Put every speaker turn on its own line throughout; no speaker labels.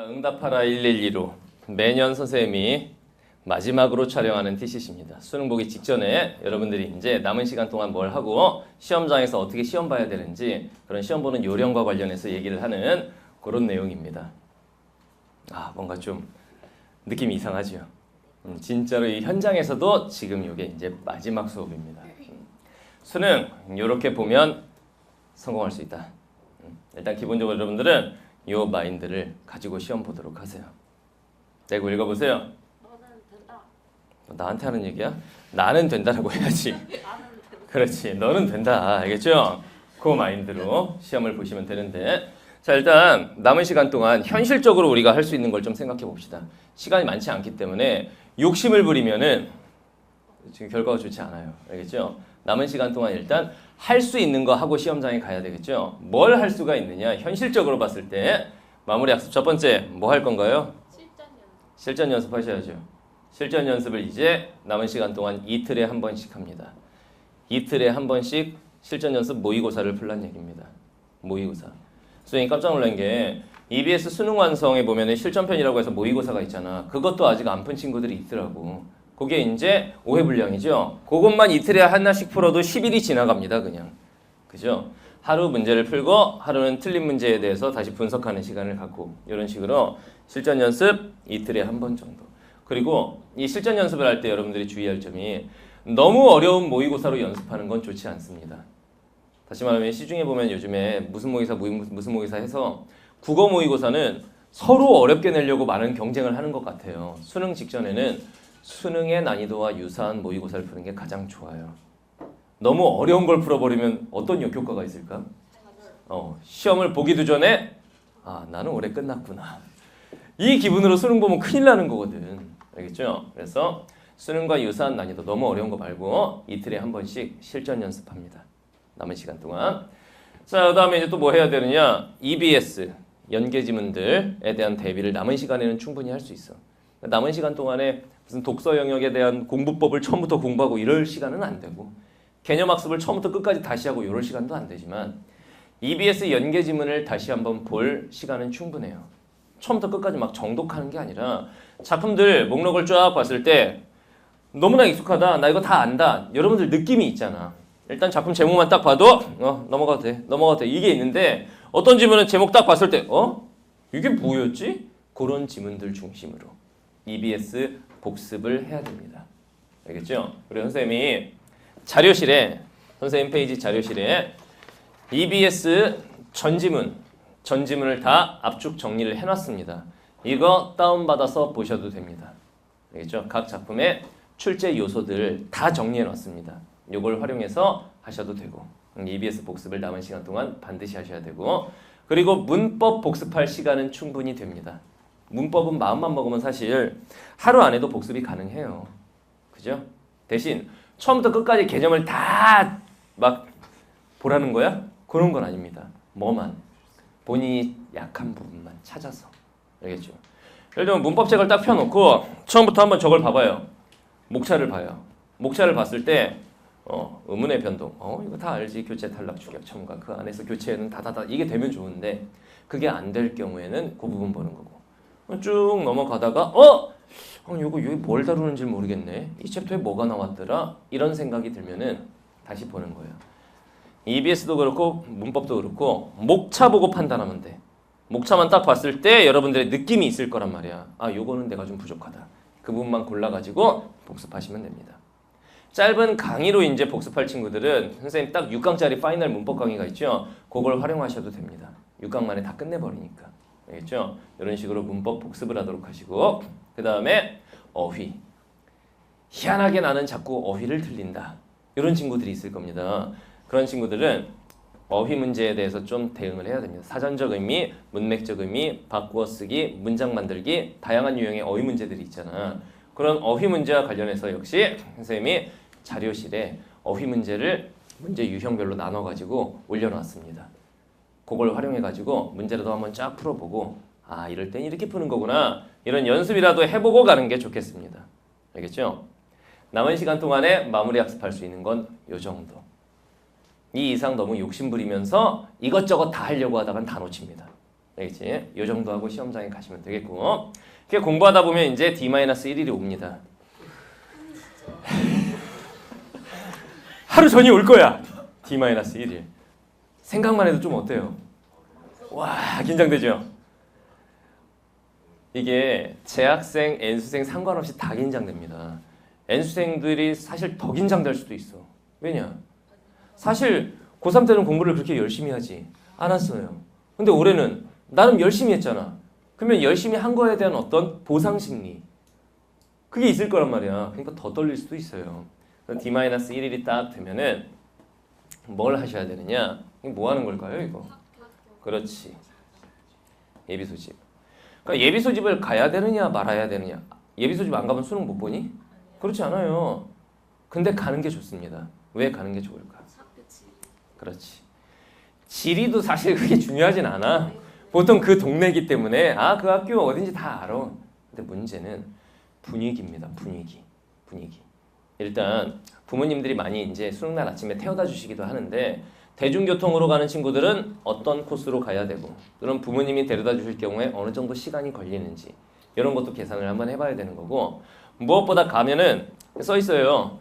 응답하라 112로 매년 선생님이 마지막으로 촬영하는 TCC입니다. 수능 보기 직전에 여러분들이 이제 남은 시간 동안 뭘 하고 시험장에서 어떻게 시험 봐야 되는지 그런 시험 보는 요령과 관련해서 얘기를 하는 그런 내용입니다. 뭔가 좀 느낌이 이상하죠. 진짜로 이 현장에서도 지금 이게 이제 마지막 수업입니다. 수능 이렇게 보면 성공할 수 있다. 일단 기본적으로 여러분들은 이 마인드를 가지고 시험 보도록 하세요. 내고 읽어보세요.
너는 된다.
나한테 하는 얘기야? 나는 된다라고 해야지. 그렇지. 너는 된다. 알겠죠? 그 마인드로 시험을 보시면 되는데, 자, 일단 남은 시간 동안 현실적으로 우리가 할 수 있는 걸 좀 생각해 봅시다. 시간이 많지 않기 때문에 욕심을 부리면은 지금 결과가 좋지 않아요. 알겠죠? 남은 시간 동안 일단 할 수 있는 거 하고 시험장에 가야 되겠죠? 뭘 할 수가 있느냐? 현실적으로 봤을 때 마무리 학습 첫 번째 뭐 할 건가요? 실전 연습하셔야죠. 실전 연습을 이제 남은 시간 동안 이틀에 한 번씩 합니다. 이틀에 한 번씩 실전 연습 모의고사를 풀란 얘기입니다. 모의고사. 선생님 깜짝 놀란 게 EBS 수능 완성에 보면은 실전편이라고 해서 모의고사가 있잖아. 그것도 아직 안 푼 친구들이 있더라고. 그게 이제 5회 분량이죠. 그것만 이틀에 하나씩 풀어도 10일이 지나갑니다. 그냥. 그죠? 하루 문제를 풀고 하루는 틀린 문제에 대해서 다시 분석하는 시간을 갖고 이런 식으로 실전 연습 이틀에 한 번 정도. 그리고 이 실전 연습을 할 때 여러분들이 주의할 점이 너무 어려운 모의고사로 연습하는 건 좋지 않습니다. 다시 말하면 시중에 보면 요즘에 무슨 모의고사 해서 국어 모의고사는 서로 어렵게 내려고 많은 경쟁을 하는 것 같아요. 수능 직전에는 수능의 난이도와 유사한 모의고사를 푸는 게 가장 좋아요. 너무 어려운 걸 풀어버리면 어떤 역효과가 있을까? 시험을 보기도 전에 나는 올해 끝났구나. 이 기분으로 수능 보면 큰일 나는 거거든. 알겠죠? 그래서 수능과 유사한 난이도 너무 어려운 거 말고 이틀에 한 번씩 실전 연습합니다. 남은 시간 동안. 자, 그 다음에 이제 또 뭐 해야 되느냐? EBS, 연계지문들에 대한 대비를 남은 시간에는 충분히 할 수 있어. 남은 시간 동안에 무슨 독서 영역에 대한 공부법을 처음부터 공부하고 이럴 시간은 안 되고 개념학습을 처음부터 끝까지 다시 하고 이럴 시간도 안 되지만 EBS 연계지문을 다시 한번 볼 시간은 충분해요. 처음부터 끝까지 막 정독하는 게 아니라 작품들 목록을 쫙 봤을 때 너무나 익숙하다. 나 이거 다 안다. 여러분들 느낌이 있잖아. 일단 작품 제목만 딱 봐도 넘어가도 돼. 이게 있는데 어떤 지문은 제목 딱 봤을 때 이게 뭐였지? 그런 지문들 중심으로 EBS 복습을 해야 됩니다. 알겠죠? 그리고 선생님이 자료실에 선생님 페이지 자료실에 EBS 전지문을 다 압축 정리를 해놨습니다. 이거 다운받아서 보셔도 됩니다. 알겠죠? 각 작품의 출제 요소들 다 정리해놨습니다. 이걸 활용해서 하셔도 되고 EBS 복습을 남은 시간 동안 반드시 하셔야 되고 그리고 문법 복습할 시간은 충분히 됩니다. 문법은 마음만 먹으면 사실 하루 안에도 복습이 가능해요. 그죠? 대신 처음부터 끝까지 개념을 다 막 보라는 거야? 그런 건 아닙니다. 뭐만? 본인이 약한 부분만 찾아서. 알겠죠? 예를 들면 문법책을 딱 펴놓고 처음부터 한번 저걸 봐봐요. 목차를 봐요. 목차를 봤을 때 의문의 변동. 이거 다 알지. 교체, 탈락, 축약, 첨가. 그 안에서 교체는 다다다 이게 되면 좋은데 그게 안 될 경우에는 그 부분 보는 거고. 쭉 넘어가다가 이거 뭘 다루는지 모르겠네. 이 챕터에 뭐가 나왔더라? 이런 생각이 들면은 다시 보는 거예요. EBS도 그렇고 문법도 그렇고 목차 보고 판단하면 돼. 목차만 딱 봤을 때 여러분들의 느낌이 있을 거란 말이야. 요거는 내가 좀 부족하다. 그 부분만 골라가지고 복습하시면 됩니다. 짧은 강의로 이제 복습할 친구들은 선생님 딱 6강짜리 파이널 문법 강의가 있죠. 그걸 활용하셔도 됩니다. 6강 만에 다 끝내버리니까. 알겠죠? 이런 식으로 문법 복습을 하도록 하시고 그 다음에 어휘. 희한하게 나는 자꾸 어휘를 틀린다. 이런 친구들이 있을 겁니다. 그런 친구들은 어휘 문제에 대해서 좀 대응을 해야 됩니다. 사전적 의미, 문맥적 의미, 바꾸어 쓰기, 문장 만들기 다양한 유형의 어휘 문제들이 있잖아. 그런 어휘 문제와 관련해서 역시 선생님이 자료실에 어휘 문제를 문제 유형별로 나눠가지고 올려놨습니다. 그걸 활용해가지고 문제라도 한번 쫙 풀어보고 이럴 땐 이렇게 푸는 거구나. 이런 연습이라도 해보고 가는 게 좋겠습니다. 알겠죠? 남은 시간 동안에 마무리 학습할 수 있는 건 요 정도. 이 이상 너무 욕심 부리면서 이것저것 다 하려고 하다간 다 놓칩니다. 알겠지? 요 정도 하고 시험장에 가시면 되겠고. 그게 공부하다 보면 이제 D-1일이 옵니다. 하루 전이 올 거야. D-1일. 생각만 해도 좀 어때요? 와, 긴장되죠? 이게 재학생, N수생 상관없이 다 긴장됩니다. N수생들이 사실 더 긴장될 수도 있어. 왜냐? 사실 고3 때는 공부를 그렇게 열심히 하지 않았어요. 근데 올해는 나름 열심히 했잖아. 그러면 열심히 한 거에 대한 어떤 보상 심리, 그게 있을 거란 말이야. 그러니까 더 떨릴 수도 있어요. D-1일이 딱 되면은 뭘 하셔야 되느냐? 뭐 하는 걸까요, 이거? 그렇지. 예비 소집. 그러니까 예비 소집을 가야 되느냐 말아야 되느냐. 예비 소집 안 가면 수능 못 보니? 그렇지 않아요. 근데 가는 게 좋습니다. 왜 가는 게 좋을까? 그렇지. 지리도 사실 그게 중요하진 않아. 보통 그 동네이기 때문에 그 학교 어딘지 다 알아. 근데 문제는 분위기입니다. 분위기. 일단 부모님들이 많이 이제 수능날 아침에 태워다 주시기도 하는데 대중교통으로 가는 친구들은 어떤 코스로 가야 되고 그럼 부모님이 데려다 주실 경우에 어느 정도 시간이 걸리는지 이런 것도 계산을 한번 해봐야 되는 거고 무엇보다 가면은 써 있어요.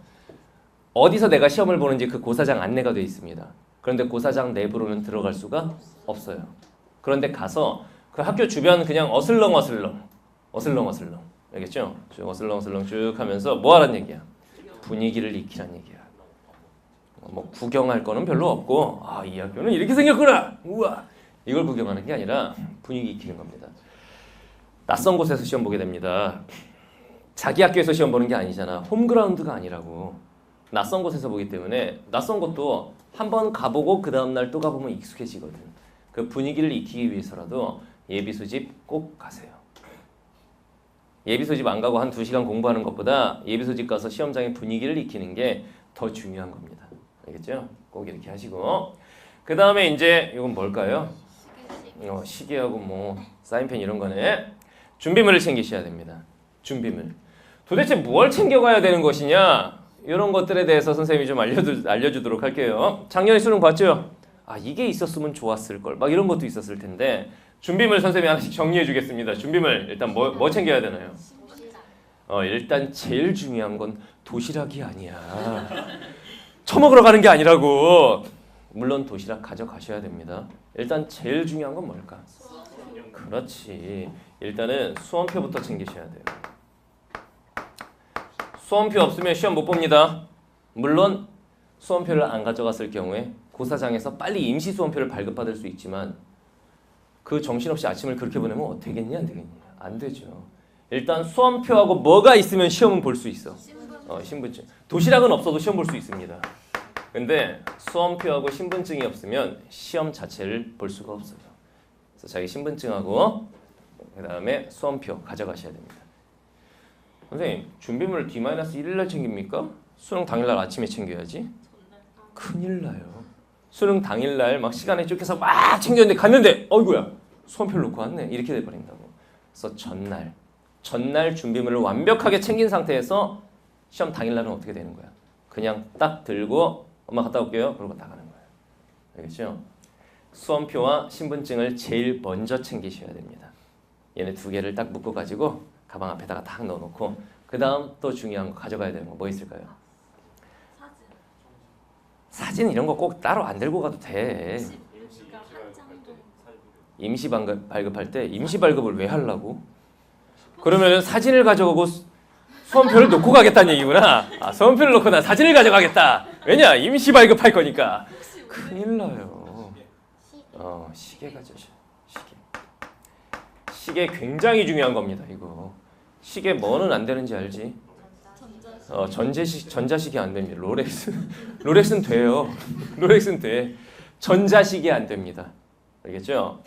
어디서 내가 시험을 보는지 그 고사장 안내가 되어 있습니다. 그런데 고사장 내부로는 들어갈 수가 없어요. 그런데 가서 그 학교 주변 그냥 어슬렁 알겠죠? 쭉 어슬렁 쭉 하면서 뭐 하란 얘기야? 분위기를 익히란 얘기야. 뭐 구경할 거는 별로 없고 이 학교는 이렇게 생겼구나. 우와. 이걸 구경하는 게 아니라 분위기 익히는 겁니다. 낯선 곳에서 시험 보게 됩니다. 자기 학교에서 시험 보는 게 아니잖아. 홈그라운드가 아니라고. 낯선 곳에서 보기 때문에 낯선 곳도 한번 가보고 그 다음날 또 가보면 익숙해지거든. 그 분위기를 익히기 위해서라도 예비 소집 꼭 가세요. 예비 소집 안 가고 한 2시간 공부하는 것보다 예비 소집 가서 시험장의 분위기를 익히는 게 더 중요한 겁니다. 알겠죠? 꼭 이렇게 하시고 그 다음에 이제 이건 뭘까요? 시계하고 뭐 사인펜 이런 거네. 준비물을 챙기셔야 됩니다. 준비물. 도대체 뭘 챙겨가야 되는 것이냐? 이런 것들에 대해서 선생님이 좀 알려주도록 할게요. 작년에 수능 봤죠? 이게 있었으면 좋았을 걸. 막 이런 것도 있었을 텐데 준비물 선생님이 하나씩 정리해 주겠습니다. 준비물 일단 뭐 챙겨야 되나요? 일단 제일 중요한 건 도시락이 아니야. 처먹으러 가는 게 아니라고. 물론 도시락 가져가셔야 됩니다. 일단 제일 중요한 건 뭘까? 그렇지. 일단은 수험표부터 챙기셔야 돼요. 수험표 없으면 시험 못 봅니다. 물론 수험표를 안 가져갔을 경우에 고사장에서 빨리 임시 수험표를 발급받을 수 있지만 그 정신없이 아침을 그렇게 보내면 되겠니 안 되겠니? 안 되죠. 일단 수험표하고 뭐가 있으면 시험은 볼 수 있어. 신분증. 도시락은 없어도 시험 볼 수 있습니다. 근데 수험표하고 신분증이 없으면 시험 자체를 볼 수가 없어요. 그래서 자기 신분증하고 그 다음에 수험표 가져가셔야 됩니다. 선생님, 준비물을 D-1일 챙깁니까? 수능 당일날 아침에 챙겨야지. 큰일 나요. 수능 당일날 막 시간에 쫓겨서 막 챙겼는데 갔는데 어이구야 수험표를 놓고 왔네. 이렇게 돼버린다고. 그래서 전날 준비물을 완벽하게 챙긴 상태에서 시험 당일날은 어떻게 되는 거야? 그냥 딱 들고 엄마 갔다 올게요. 그러고 나가는 거야. 알겠죠? 수험표와 신분증을 제일 먼저 챙기셔야 됩니다. 얘네 2개를 딱 묶어가지고 가방 앞에다가 딱 넣어놓고 그 다음 또 중요한 거 가져가야 되는 거 뭐 있을까요? 사진 이런 거 꼭 따로 안 들고 가도 돼. 임시 발급할 때 임시 발급을 왜 하려고? 그러면 사진을 가져가고 수험표를 놓고 가겠다는 얘기구나. 수험표를 놓고 나 사진을 가져가겠다. 왜냐? 임시 발급할 거니까. 큰일 나요. 시계 가져오셔. 시계 굉장히 중요한 겁니다. 이거. 시계 뭐는 안 되는지 알지? 전자시계 안 됩니다. 롤렉스는 돼요. 롤렉스는 돼. 전자시계 안 됩니다. 알겠죠?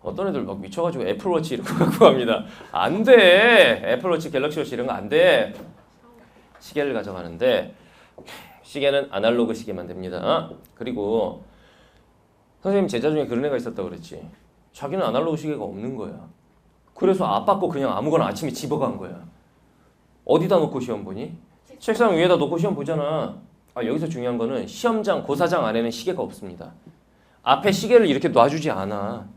어떤 애들 막 미쳐가지고 애플워치 이런 거 갖고 갑니다. 안 돼. 애플워치, 갤럭시워치 이런 거 안 돼. 시계를 가져가는데 시계는 아날로그 시계만 됩니다. 그리고 선생님 제자 중에 그런 애가 있었다고 그랬지. 자기는 아날로그 시계가 없는 거야. 그래서 아빠 거 그냥 아무거나 아침에 집어간 거야. 어디다 놓고 시험 보니? 책상 위에다 놓고 시험 보잖아. 여기서 중요한 거는 시험장, 고사장 안에는 시계가 없습니다. 앞에 시계를 이렇게 놔주지 않아.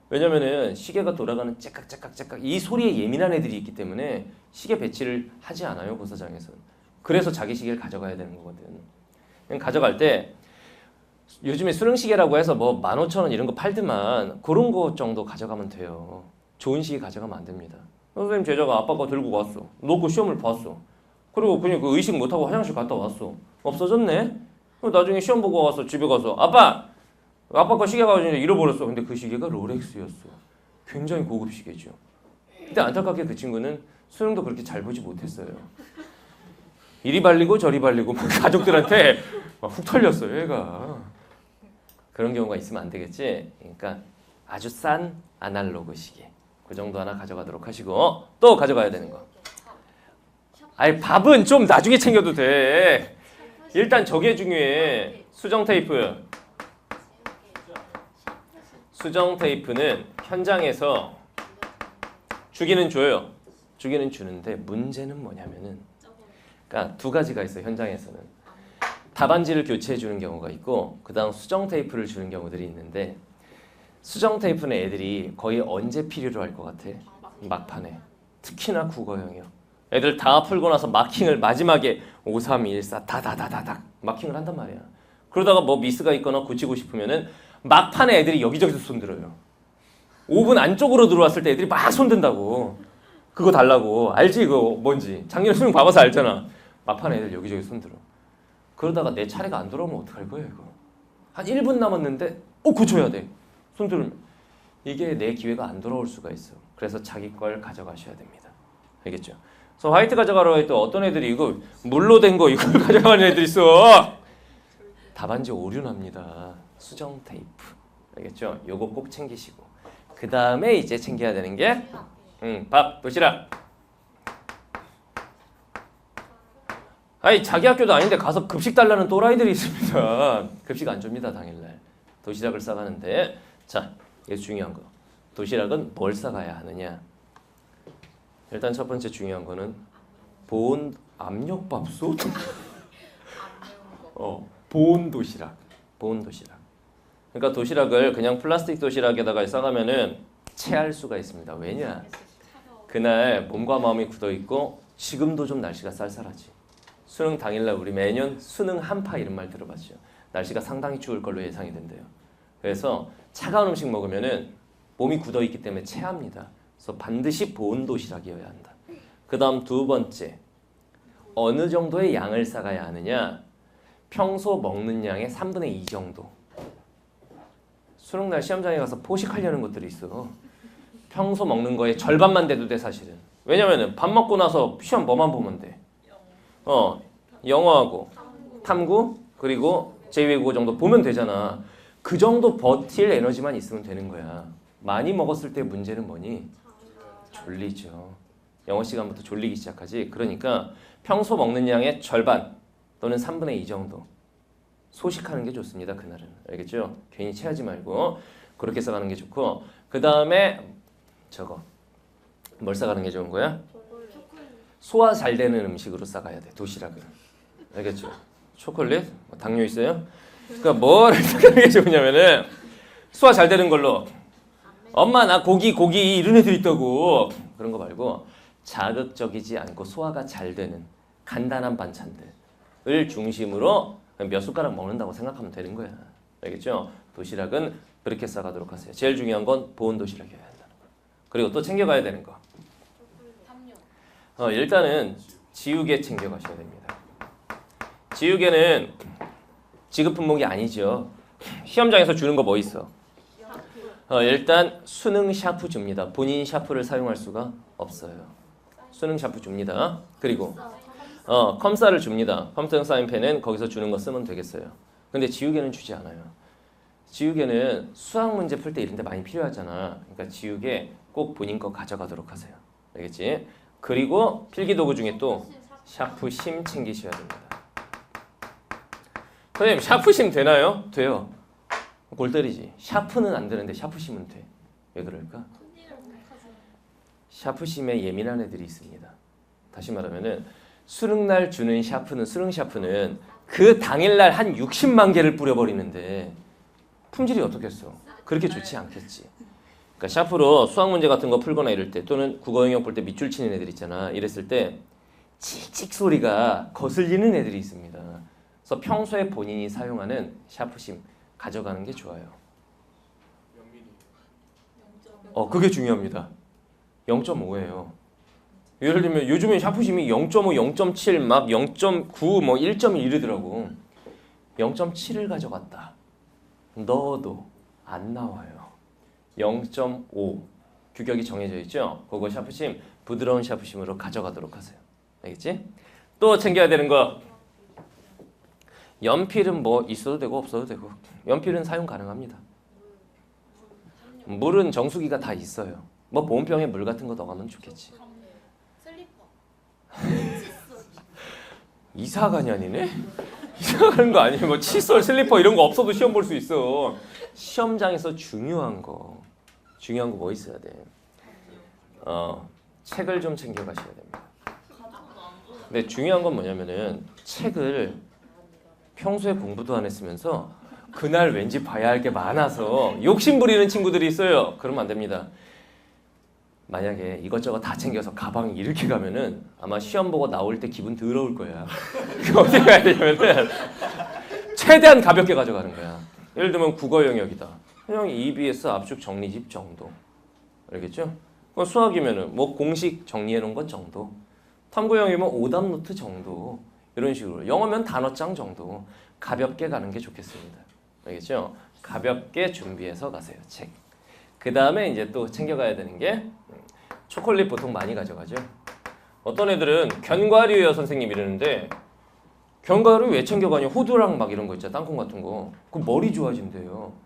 왜냐면은 시계가 돌아가는 째깍째깍째깍 이 소리에 예민한 애들이 있기 때문에 시계 배치를 하지 않아요, 고사장에서는. 그래서 자기 시계를 가져가야 되는 거거든. 그냥 가져갈 때 요즘에 수능시계라고 해서 뭐 15,000원 이런 거 팔더만 그런 거 정도 가져가면 돼요. 좋은 시계 가져가면 안 됩니다. 선생님 제자가 아빠 거 들고 왔어. 놓고 시험을 봤어. 그리고 그냥 그 의식 못하고 화장실 갔다 왔어. 없어졌네? 나중에 시험 보고 와서 집에 가서 아빠 거 시계가 잃어버렸어. 근데 그 시계가 롤렉스였어. 굉장히 고급 시계죠. 근데 안타깝게 그 친구는 수능도 그렇게 잘 보지 못했어요. 이리 발리고 저리 발리고 막 가족들한테 막 훅 털렸어요, 얘가. 그런 경우가 있으면 안 되겠지. 그러니까 아주 싼 아날로그 시계. 그 정도 하나 가져가도록 하시고 또 가져가야 되는 거. 아니 밥은 좀 나중에 챙겨도 돼. 일단 저게 중요해. 수정 테이프. 수정 테이프는 현장에서 주기는 줘요. 주기는 주는데 문제는 뭐냐면은 그러니까 두 가지가 있어요. 현장에서는 답안지를 교체해 주는 경우가 있고 그다음 수정 테이프를 주는 경우들이 있는데 수정 테이프는 애들이 거의 언제 필요로 할 것 같아? 막판에. 특히나 국어형이요. 애들 다 풀고 나서 마킹을 마지막에 5, 3, 2, 1, 4 다다다다닥 마킹을 한단 말이야. 그러다가 뭐 미스가 있거나 고치고 싶으면은 막판에 애들이 여기저기서 손들어요. 5분 안쪽으로 들어왔을 때 애들이 막 손든다고. 그거 달라고. 알지 그거 뭔지. 작년에 수능 봐봐서 알잖아. 막판에 애들 여기저기 손들어. 그러다가 내 차례가 안 돌아오면 어떡할 거야 이거. 한 1분 남았는데 고쳐야 돼. 손들면. 이게 내 기회가 안 돌아올 수가 있어. 그래서 자기 걸 가져가셔야 됩니다. 알겠죠? 그래서 화이트 가져가라고 했더니 어떤 애들이 이거 물로 된 거 이걸 가져가는 애들이 있어. 답안지 오류납니다. 수정 테이프. 알겠죠? 요거 꼭 챙기시고 그 다음에 이제 챙겨야 되는 게 밥, 도시락. 아니 자기 학교도 아닌데 가서 급식 달라는 또라이들이 있습니다. 급식 안 줍니다 당일날. 도시락을 싸가는데 자 이게 중요한 거. 도시락은 뭘 싸가야 하느냐. 일단 첫 번째 중요한 거는 보온 압력밥솥. 보온 도시락. 보온 도시락. 그러니까 도시락을 그냥 플라스틱 도시락에다가 싸가면은 체할 수가 있습니다. 왜냐? 그날 몸과 마음이 굳어 있고 지금도 좀 날씨가 쌀쌀하지. 수능 당일날 우리 매년 수능 한파 이런 말 들어봤죠. 날씨가 상당히 추울 걸로 예상이 된대요. 그래서 차가운 음식 먹으면은 몸이 굳어 있기 때문에 체합니다. 그래서 반드시 보온 도시락이어야 한다. 그 다음 두 번째, 어느 정도의 양을 싸가야 하느냐? 평소 먹는 양의 3분의 2 정도. 수능날 시험장에 가서 포식하려는 것들이 있어. 평소 먹는 거의 절반만 돼도 돼 사실은. 왜냐면은 밥 먹고 나서 시험 뭐만 보면 돼? 영어하고 탐구 그리고 제2외국어 정도 보면 되잖아. 그 정도 버틸 에너지만 있으면 되는 거야. 많이 먹었을 때 문제는 뭐니? 졸리죠. 영어 시간부터 졸리기 시작하지. 그러니까 평소 먹는 양의 절반 또는 3분의 2 정도 소식하는 게 좋습니다. 그날은. 알겠죠? 괜히 체하지 말고 그렇게 싸가는 게 좋고 그 다음에 저거 뭘 싸가는 게 좋은 거야? 소화 잘 되는 음식으로 싸가야 돼. 도시락을. 알겠죠? 초콜릿? 당뇨 있어요? 그러니까 뭘 싸가는 게 좋으냐면은 소화 잘 되는 걸로 엄마 나 고기 이런 애들 있다고 그런 거 말고 자극적이지 않고 소화가 잘 되는 간단한 반찬들을 중심으로 몇 숟가락 먹는다고 생각하면 되는 거야. 알겠죠? 도시락은 그렇게 싸가도록 하세요. 제일 중요한 건 보온 도시락이어야 한다는 거. 그리고 또 챙겨가야 되는 거. 일단은 지우개 챙겨가셔야 됩니다. 지우개는 지급 품목이 아니죠. 시험장에서 주는 거 뭐 있어? 일단 수능 샤프 줍니다. 본인 샤프를 사용할 수가 없어요. 수능 샤프 줍니다. 그리고 컴사를 줍니다. 컴퓨터 사인펜은 거기서 주는 거 쓰면 되겠어요. 근데 지우개는 주지 않아요. 지우개는 수학 문제 풀 때 이런 데 많이 필요하잖아. 그러니까 지우개 꼭 본인 거 가져가도록 하세요. 알겠지? 그리고 필기도구 중에 또 샤프심 챙기셔야 됩니다. 선생님 샤프심 되나요? 돼요. 골 때리지. 샤프는 안 되는데 샤프심은 돼. 왜 그럴까? 샤프심에 예민한 애들이 있습니다. 다시 말하면은 수능날 주는 샤프는 수능 샤프는 그 당일날 한 60만 개를 뿌려버리는데 품질이 어떻겠어? 그렇게 좋지 않겠지. 그러니까 샤프로 수학 문제 같은 거 풀거나 이럴 때 또는 국어 영역 볼 때 밑줄 치는 애들 있잖아. 이랬을 때 칙칙 소리가 거슬리는 애들이 있습니다. 그래서 평소에 본인이 사용하는 샤프심 가져가는 게 좋아요. 그게 중요합니다. 0.5예요. 예를 들면 요즘엔 샤프심이 0.5, 0.7, 막 0.9, 뭐 1.1 이러더라고. 0.7을 가져갔다. 넣어도 안 나와요. 0.5 규격이 정해져 있죠. 그거 샤프심 부드러운 샤프심으로 가져가도록 하세요. 알겠지? 또 챙겨야 되는 거. 연필은 뭐 있어도 되고 없어도 되고. 연필은 사용 가능합니다. 물은 정수기가 다 있어요. 뭐 보온병에 물 같은 거 넣어가면 좋겠지. 이사 가니 아니네? 이사 가는 거 아니에요? 뭐 칫솔, 슬리퍼 이런 거 없어도 시험 볼 수 있어. 시험장에서 중요한 거 뭐 있어야 돼? 책을 좀 챙겨가셔야 됩니다. 근데 중요한 건 뭐냐면은 책을 평소에 공부도 안 했으면서 그날 왠지 봐야 할 게 많아서 욕심 부리는 친구들이 있어요. 그러면 안 됩니다. 만약에 이것저것 다 챙겨서 가방이 이렇게 가면은 아마 시험 보고 나올 때 기분 더러울 거야. 어떻게 가야 되냐면은 최대한 가볍게 가져가는 거야. 예를 들면 국어 영역이다. 그냥 EBS 압축 정리집 정도. 알겠죠? 수학이면은 뭐 공식 정리해 놓은 것 정도. 탐구 영역이면 오답 노트 정도. 이런 식으로. 영어면 단어장 정도. 가볍게 가는 게 좋겠습니다. 알겠죠? 가볍게 준비해서 가세요. 책. 그 다음에 이제 또 챙겨가야 되는 게 초콜릿 보통 많이 가져가죠. 어떤 애들은 견과류예요 선생님 이러는데 견과류 왜 챙겨가냐? 호두랑 막 이런 거 있잖아. 땅콩 같은 거. 그 머리 좋아진대요.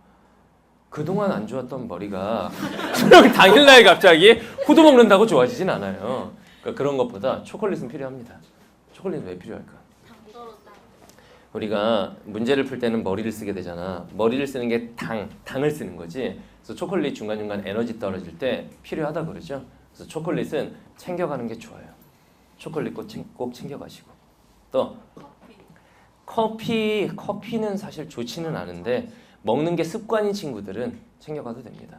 그동안 안 좋았던 머리가 당일날 갑자기 호두 먹는다고 좋아지진 않아요. 그러니까 그런 것보다 초콜릿은 필요합니다. 초콜릿은 왜 필요할까? 우리가 문제를 풀 때는 머리를 쓰게 되잖아. 머리를 쓰는 게 당을 쓰는 거지. 그래서 초콜릿 중간중간 에너지 떨어질 때 필요하다 그러죠. 그래서 초콜릿은 챙겨가는 게 좋아요. 초콜릿 꼭 챙겨가시고. 또 커피는 사실 좋지는 않은데 먹는 게 습관인 친구들은 챙겨가도 됩니다.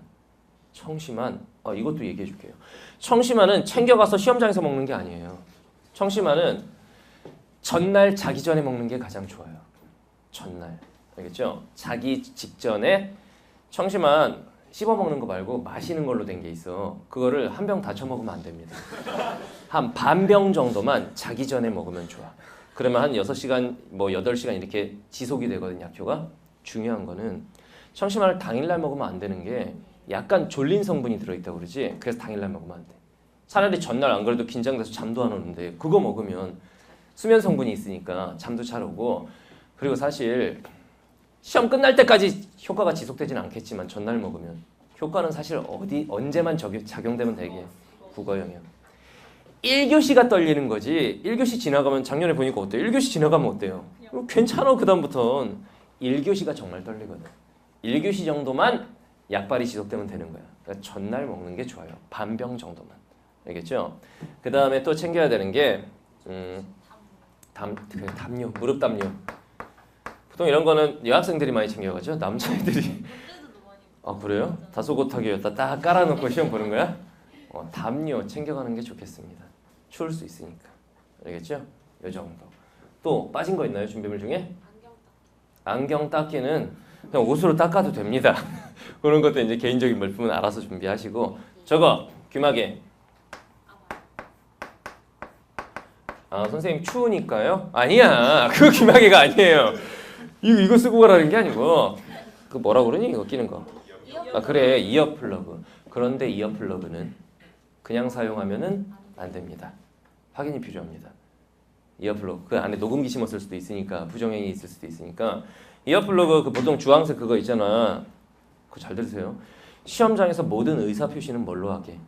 청심환, 이것도 얘기해 줄게요. 청심환은 챙겨가서 시험장에서 먹는 게 아니에요. 청심환은 전날 자기 전에 먹는 게 가장 좋아요. 전날. 알겠죠? 자기 직전에 청심환 씹어 먹는 거 말고 마시는 걸로 된 게 있어. 그거를 한 병 다 쳐먹으면 안 됩니다. 한 반 병 정도만 자기 전에 먹으면 좋아. 그러면 한 6시간, 뭐 8시간 이렇게 지속이 되거든, 약효가. 중요한 거는 청심환을 당일날 먹으면 안 되는 게 약간 졸린 성분이 들어있다고 그러지. 그래서 당일날 먹으면 안 돼. 차라리 전날 안 그래도 긴장돼서 잠도 안 오는데 그거 먹으면 수면 성분이 있으니까 잠도 잘 오고, 그리고 사실 시험 끝날 때까지 효과가 지속되지는 않겠지만 전날 먹으면 효과는 사실 언제만 작용되면 되게 국어 영역. 1교시가 떨리는 거지. 1교시 지나가면 작년에 보니까 어때요? 1교시 지나가면 어때요? 괜찮아. 그 다음부터는 1교시가 정말 떨리거든. 1교시 정도만 약발이 지속되면 되는 거야. 그러니까 전날 먹는 게 좋아요. 반병 정도만. 알겠죠? 그 다음에 또 챙겨야 되는 게 담요, 무릎 담요. 보통 이런 거는 여학생들이 많이 챙겨가죠. 남자애들이. 그래요? 다소곳하게였다 딱 깔아놓고 시험 보는 거야? 담요 챙겨가는 게 좋겠습니다. 추울 수 있으니까. 알겠죠? 이 정도. 또 빠진 거 있나요? 준비물 중에? 안경 닦기는 그냥 옷으로 닦아도 됩니다. 그런 것도 이제 개인적인 물품은 알아서 준비하시고. 저거 귀마개. 선생님 추우니까요? 아니야. 그거 귀마개가 아니에요. 이거 쓰고 가라는 게 아니고. 그 뭐라 그러니? 이거 끼는 거. 그래. 이어플러그. 그런데 이어플러그는 그냥 사용하면은 안 됩니다. 확인이 필요합니다. 이어플러그. 그 안에 녹음기 심었을 수도 있으니까, 부정행위 있을 수도 있으니까. 이어플러그 그 보통 주황색 그거 있잖아. 그거 잘 들으세요. 시험장에서 모든 의사표시는 뭘로 하게?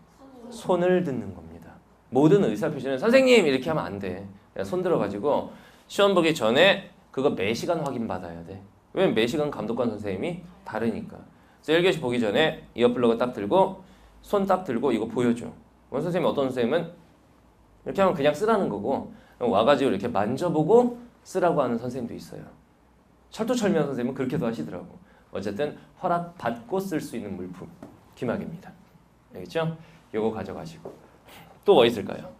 손을 듣는 겁니다. 모든 의사표시는 선생님 이렇게 하면 안 돼. 그냥 손 들어가지고 시험 보기 전에 그거 매시간 확인받아야 돼. 왜냐면 매시간 감독관 선생님이 다르니까. 그래서 1교시 보기 전에 이어플러그 딱 들고 손 딱 들고 이거 보여줘. 원 선생님 어떤 선생님은 이렇게 하면 그냥 쓰라는 거고, 와가지고 이렇게 만져보고 쓰라고 하는 선생님도 있어요. 철도철미한 선생님은 그렇게도 하시더라고. 어쨌든 허락받고 쓸 수 있는 물품. 귀마개입니다. 알겠죠? 요거 가져가시고. 또 뭐 있을까요?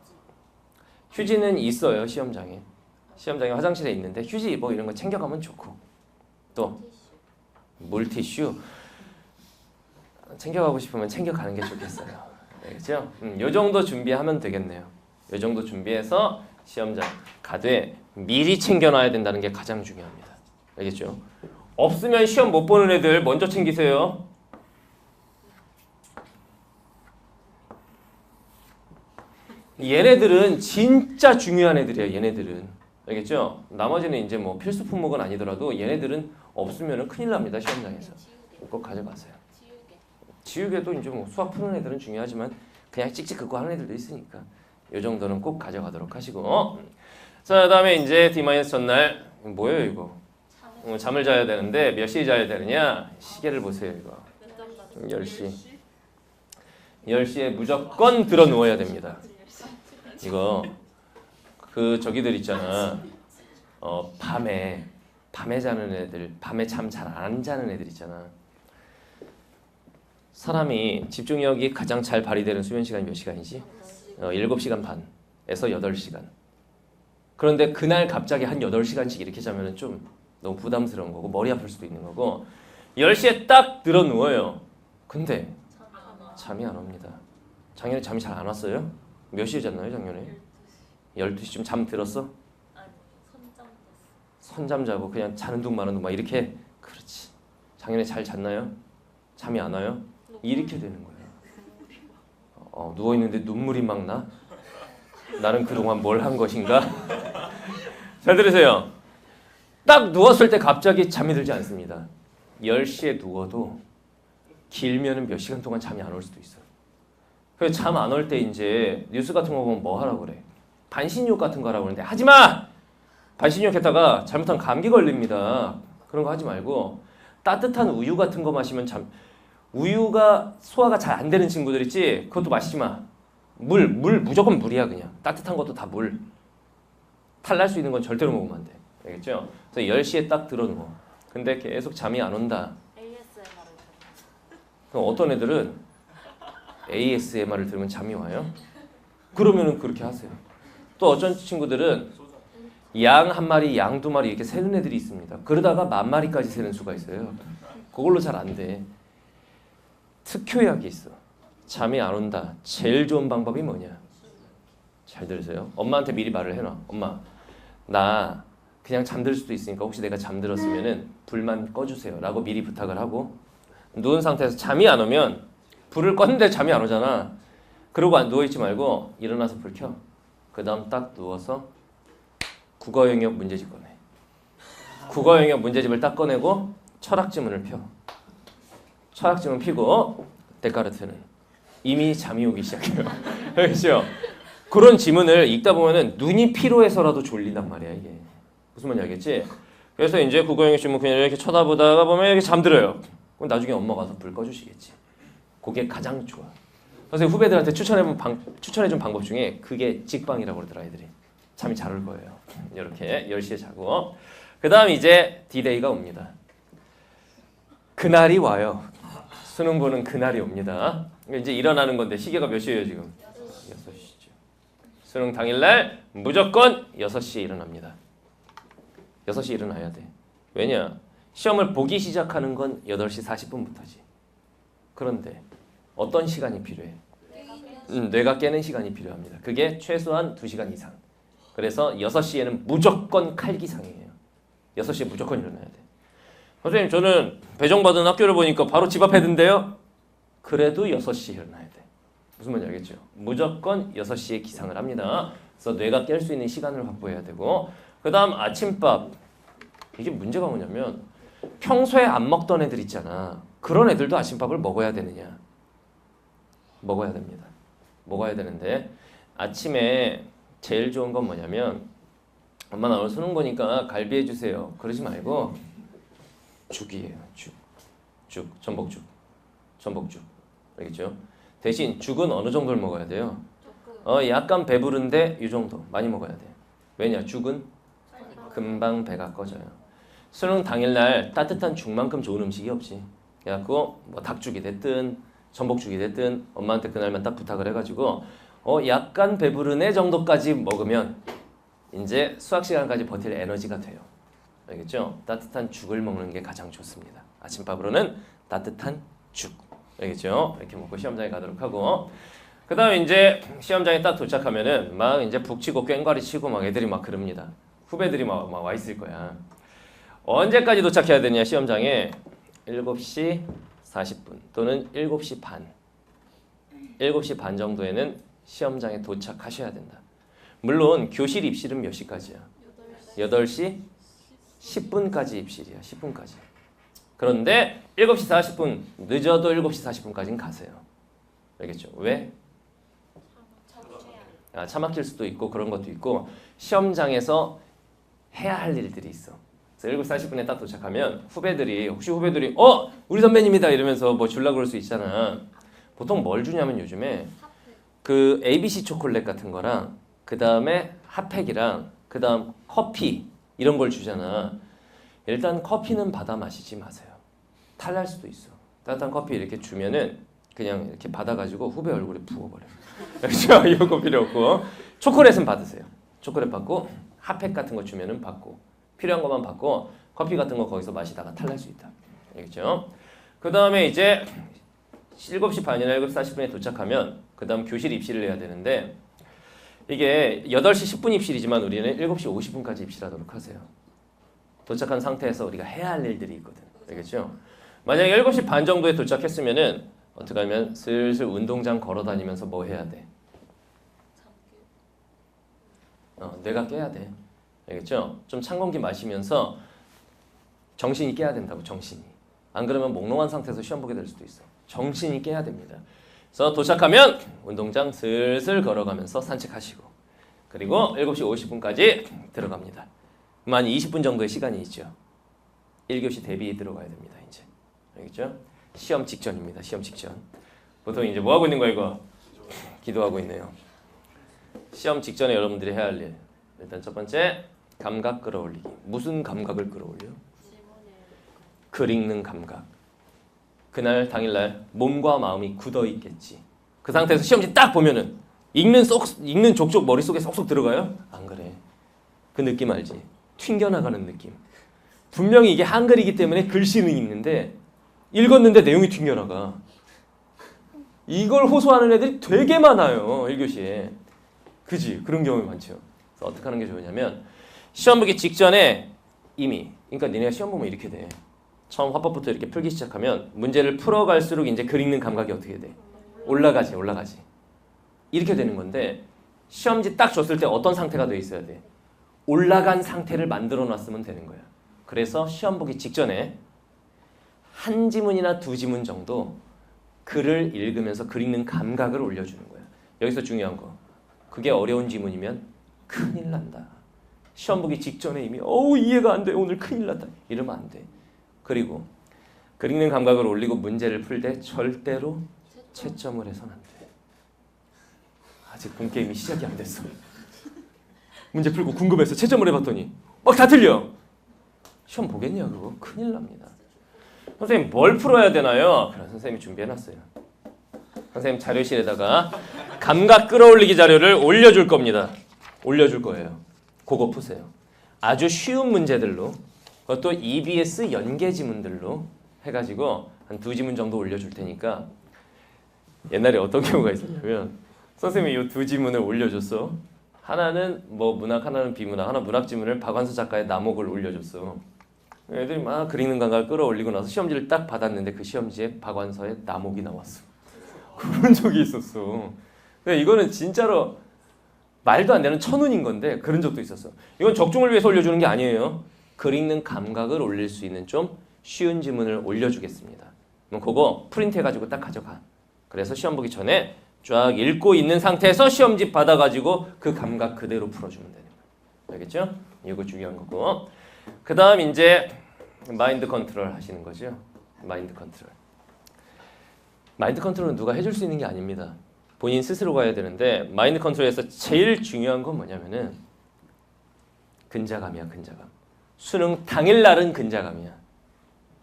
휴지는 있어요. 시험장에. 시험장에 화장실에 있는데 휴지 뭐 이런 거 챙겨가면 좋고. 또 물티슈. 챙겨가고 싶으면 챙겨가는 게 좋겠어요. 알겠죠? 요 정도 준비하면 되겠네요. 요 정도 준비해서 시험장 가되 미리 챙겨놔야 된다는 게 가장 중요합니다. 알겠죠? 없으면 시험 못 보는 애들 먼저 챙기세요. 얘네들은 진짜 중요한 애들이에요. 얘네들은. 알겠죠? 나머지는 이제 뭐 필수 품목은 아니더라도 얘네들은 없으면 큰일 납니다. 시험장에서. 꼭 가져가세요. 지우개도 이제 뭐 수학 푸는 애들은 중요하지만 그냥 찍찍 긋고 하는 애들도 있으니까 이 정도는 꼭 가져가도록 하시고. 자, 그다음에 이제 D- 전날 뭐예요 이거? 잠을 자야 되는데 몇 시에 자야 되느냐? 시계를 보세요 이거. 10시. 10시에 무조건 들어 누워야 됩니다. 이거 그 저기들 있잖아. 밤에 자는 애들, 밤에 잠 잘 안 자는 애들 있잖아. 사람이 집중력이 가장 잘 발휘되는 수면 시간이 몇 시간이지? 7시간 반에서 8시간. 그런데 그날 갑자기 한 8시간씩 이렇게 자면은 좀 너무 부담스러운 거고 머리 아플 수도 있는 거고 10시에 딱 들어 누워요. 근데 잠이 안 옵니다. 작년에 잠이 잘 안 왔어요? 몇 시에 잤나요, 작년에? 12시쯤 잠 들었어?
아니,
선잠 자고 그냥 자는 둥 마는 둥 막 이렇게. 그렇지. 작년에 잘 잤나요? 잠이 안 와요? 이렇게 되는 거예요. 누워있는데 눈물이 막 나? 나는 그동안 뭘 한 것인가? 잘 들으세요. 딱 누웠을 때 갑자기 잠이 들지 않습니다. 10시에 누워도 길면은 몇 시간 동안 잠이 안 올 수도 있어요. 그래서 잠 안 올 때 이제 뉴스 같은 거 보면 뭐 하라고 그래? 반신욕 같은 거 하라고 그러는데 하지 마! 반신욕 했다가 잘못하면 감기 걸립니다. 그런 거 하지 말고 따뜻한 우유 같은 거 마시면 우유가 소화가 잘 안 되는 친구들 있지? 그것도 마시지 마. 물 무조건 물이야 그냥. 따뜻한 것도 다 물. 탈날 수 있는 건 절대로 먹으면 안 돼. 알겠죠? 그래서 10시에 딱 들어 누워. 근데 계속 잠이 안 온다.
ASMR을
그럼 어떤 애들은 ASMR을 들으면 잠이 와요? 그러면은 그렇게 하세요. 또 어떤 친구들은 양 한 마리, 양 두 마리 이렇게 세는 애들이 있습니다. 그러다가 10,000마리까지 세는 수가 있어요. 그걸로 잘 안 돼. 특효약이 있어. 잠이 안 온다. 제일 좋은 방법이 뭐냐? 잘 들으세요. 엄마한테 미리 말을 해놔. 엄마, 나 그냥 잠들 수도 있으니까 혹시 내가 잠들었으면은 불만 꺼주세요. 라고 미리 부탁을 하고 누운 상태에서 잠이 안 오면 불을 껐는데 잠이 안 오잖아. 그러고 누워있지 말고 일어나서 불 켜. 그 다음 딱 누워서 국어 영역 문제집 꺼내. 국어 영역 문제집을 딱 꺼내고 철학 지문을 펴. 철학 지문 피고 데카르트는 이미 잠이 오기 시작해요. 그렇죠? 그런 지문을 읽다 보면은 눈이 피로해서라도 졸린단 말이야 이게. 무슨 말인지 알겠지? 그래서 이제 국어 영역 지문 그냥 이렇게 쳐다보다가 보면 이렇게 잠들어요. 그럼 나중에 엄마가 와서 불 꺼주시겠지. 그게 가장 좋아. 그래서 후배들한테 추천해준 방법 중에 그게 직방이라고 그러더라 애들이. 잠이 잘 올 거예요. 이렇게 10시에 자고 그 다음 이제 D-Day가 옵니다. 그날이 와요. 수능 보는 그날이 옵니다. 이제 일어나는 건데 시계가 몇 시예요 지금? 6시죠. 수능 당일날 무조건 6시에 일어납니다. 6시에 일어나야 돼. 왜냐? 시험을 보기 시작하는 건 8시 40분부터지. 그런데 어떤 시간이 필요해? 뇌가 깨는 시간이 필요합니다. 그게 최소한 2시간 이상. 그래서 6시에는 무조건 칼기상이에요. 6시에 무조건 일어나야 돼. 선생님 저는 배정받은 학교를 보니까 바로 집 앞에 든데요? 그래도 6시에 일어나야 돼. 무슨 말인지 알겠죠? 무조건 6시에 기상을 합니다. 그래서 뇌가 깰 수 있는 시간을 확보해야 되고 그 다음 아침밥. 이게 문제가 뭐냐면 평소에 안 먹던 애들 있잖아. 그런 애들도 아침밥을 먹어야 되느냐? 먹어야 됩니다. 먹어야 되는데 아침에 제일 좋은 건 뭐냐면 엄마 나 오늘 수능 보니까 갈비 해주세요. 그러지 말고 죽이에요. 죽. 전복죽. 알겠죠? 대신 죽은 어느 정도를 먹어야 돼요? 약간 배부른데 이 정도 많이 먹어야 돼. 왜냐? 죽은 금방 배가 꺼져요. 수능 당일날 따뜻한 죽만큼 좋은 음식이 없지. 그래갖고 뭐 닭죽이 됐든 전복죽이 됐든 엄마한테 그날만 딱 부탁을 해가지고 약간 배부르네 정도까지 먹으면 이제 수학 시간까지 버틸 에너지가 돼요. 알겠죠? 따뜻한 죽을 먹는 게 가장 좋습니다. 아침밥으로는 따뜻한 죽. 알겠죠? 이렇게 먹고 시험장에 가도록 하고, 그 다음에 이제 시험장에 딱 도착하면은 막 이제 북치고 꽹과리 치고 막 애들이 막 그럽니다. 후배들이 막 와 있을 거야. 언제까지 도착해야 되냐 시험장에 7시 40분 또는 7시 반. 7시 반 정도에는 시험장에 도착하셔야 된다. 물론 교실 입실은 몇 시까지야? 8시 10분까지 입실이야. 10분까지. 그런데 7시 40분 늦어도 7시 40분까지는 가세요. 알겠죠? 왜? 차 막힐 수도 있고 그런 것도 있고 시험장에서 해야 할 일들이 있어. 그래서 7시 40분에 딱 도착하면 후배들이 우리 선배님이다 이러면서 뭐 주려고 그럴 수 있잖아. 보통 뭘 주냐면 요즘에 그 ABC 초콜릿 같은 거랑 그 다음에 핫팩이랑 그 다음 커피 이런 걸 주잖아. 일단 커피는 받아 마시지 마세요. 탈날 수도 있어. 따뜻한 커피 이렇게 주면은 그냥 이렇게 받아가지고 후배 얼굴에 부어버려. 그렇죠? 이런 거 필요 없고 초콜릿은 받으세요. 초콜릿 받고 핫팩 같은 거 주면은 받고 필요한 것만 받고 커피 같은 거 거기서 마시다가 탈날 수 있다. 알겠죠? 그 다음에 이제 7시 반이나 7시 40분에 도착하면 그 다음 교실 입실을 해야 되는데 이게 8시 10분 입실이지만 우리는 7시 50분까지 입실하도록 하세요. 도착한 상태에서 우리가 해야 할 일들이 있거든. 알겠죠? 만약에 7시 반 정도에 도착했으면은 어떻게 하면 슬슬 운동장 걸어 다니면서 뭐 해야 돼? 뇌가 깨야 돼. 알겠죠? 좀 찬 공기 마시면서 정신이 깨야 된다고, 정신이. 안 그러면 몽롱한 상태에서 시험 보게 될 수도 있어. 정신이 깨야 됩니다. 그래서 도착하면 운동장 슬슬 걸어가면서 산책하시고 그리고 7시 50분까지 들어갑니다. 한 20분 정도의 시간이 있죠. 1교시 대비 들어가야 됩니다. 이제 알겠죠? 시험 직전입니다. 시험 직전. 보통 이제 뭐 하고 있는 거야 이거? 기도하고 있네요. 시험 직전에 여러분들이 해야 할 일. 일단 첫 번째 감각 끌어올리기. 무슨 감각을 끌어올려? 글 읽는 감각. 그날 당일날 몸과 마음이 굳어 있겠지. 그 상태에서 시험지 딱 보면은 읽는 족족 머릿속에 쏙쏙 들어가요? 안 그래. 그 느낌 알지? 튕겨나가는 느낌. 분명히 이게 한글이기 때문에 글씨는 읽는데 읽었는데 내용이 튕겨나가. 이걸 호소하는 애들이 되게 많아요. 1교시에. 그지? 그런 경우가 많죠. 그래서 어떻게 하는 게 좋으냐면 시험 보기 직전에 이미 그러니까 니네가 시험 보면 이렇게 돼. 처음 화법부터 이렇게 풀기 시작하면 문제를 풀어갈수록 이제 글 읽는 감각이 어떻게 돼? 올라가지. 이렇게 되는 건데 시험지 딱 줬을 때 어떤 상태가 돼 있어야 돼? 올라간 상태를 만들어 놨으면 되는 거야. 그래서 시험 보기 직전에 한 지문이나 두 지문 정도 글을 읽으면서 글 읽는 감각을 올려주는 거야. 여기서 중요한 거. 그게 어려운 지문이면 큰일 난다. 시험 보기 직전에 이미 이해가 안 돼. 오늘 큰일 났다. 이러면 안 돼. 그리고 글 읽는 감각을 올리고 문제를 풀 때 절대로 채점을 해서는 안 돼. 아직 본 게임이 시작이 안 됐어. 문제 풀고 궁금해서 채점을 해봤더니 막 다 틀려. 시험 보겠냐 그거? 큰일 납니다. 선생님 뭘 풀어야 되나요? 그럼 선생님이 준비해놨어요. 선생님 자료실에다가 감각 끌어올리기 자료를 올려줄 겁니다. 올려줄 거예요. 그거 푸세요. 아주 쉬운 문제들로 그것도 EBS 연계 지문들로 해가지고 한 2지문 정도 올려줄 테니까 옛날에 어떤 경우가 있었냐면 선생님이 이 2지문을 올려줬어. 하나는 뭐 문학, 하나는 비문학, 하나 문학 지문을 박완서 작가의 남옥을 올려줬어. 애들이 막 글 읽는 감각을 끌어올리고 나서 시험지를 딱 받았는데 그 시험지에 박완서의 남옥이 나왔어. 그런 적이 있었어. 근데 이거는 진짜로 말도 안 되는 천운인 건데 그런 적도 있었어. 이건 적중을 위해서 올려주는 게 아니에요. 글 읽는 감각을 올릴 수 있는 좀 쉬운 지문을 올려주겠습니다. 그럼 그거 프린트해가지고 딱 가져가. 그래서 시험 보기 전에 쫙 읽고 있는 상태에서 시험지 받아가지고 그 감각 그대로 풀어주면 되는 거예요. 알겠죠? 이거 중요한 거고. 그 다음 이제 마인드 컨트롤 하시는 거죠. 마인드 컨트롤. 마인드 컨트롤은 누가 해줄 수 있는 게 아닙니다. 본인 스스로가 해야 되는데 마인드 컨트롤에서 제일 중요한 건 뭐냐면은 근자감이야. 근자감. 수능 당일날은 근자감이야.